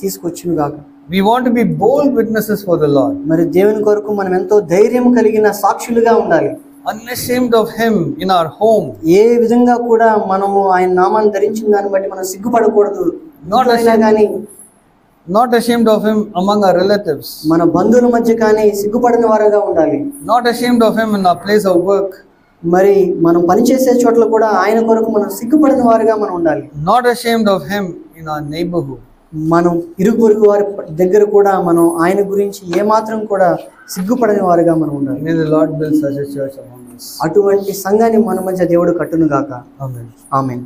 తీసుకొచ్చును గాక. We want to be bold witnesses for the Lord. మరి దేవుని కొరకు మనం ఎంతో ధైర్యం కలిగిన సాక్షులుగా ఉండాలి. Unashamed of him in our home. ఏ విధంగా కూడా మనము ఆయన నామాన్ని ధరించిన దాన్ని బట్టి మనం సిగ్గుపడకూడదు. Not ashamed of him among our relatives. మన బంధువుల మధ్య కానీ సిగ్గుపడని వారుగా ఉండాలి. Not ashamed of him in our place of work. మరి మనం పనిచేసే చోట్ల కూడా ఆయన కొరకు మనం సిగ్గుపడని వారుగా మనం ఉండాలి. Not ashamed of him in our neighborhood. మనం ఇరుగు పొరుగు వారి దగ్గర కూడా మనం ఆయన గురించి ఏమాత్రం కూడా సిగ్గుపడని వారుగా మనం ఉండాలి. May the Lord build such a church among us. అటువంటి సంఘాన్ని మన మధ్య దేవుడు కట్టును గాక. Amen. ఆమేన్.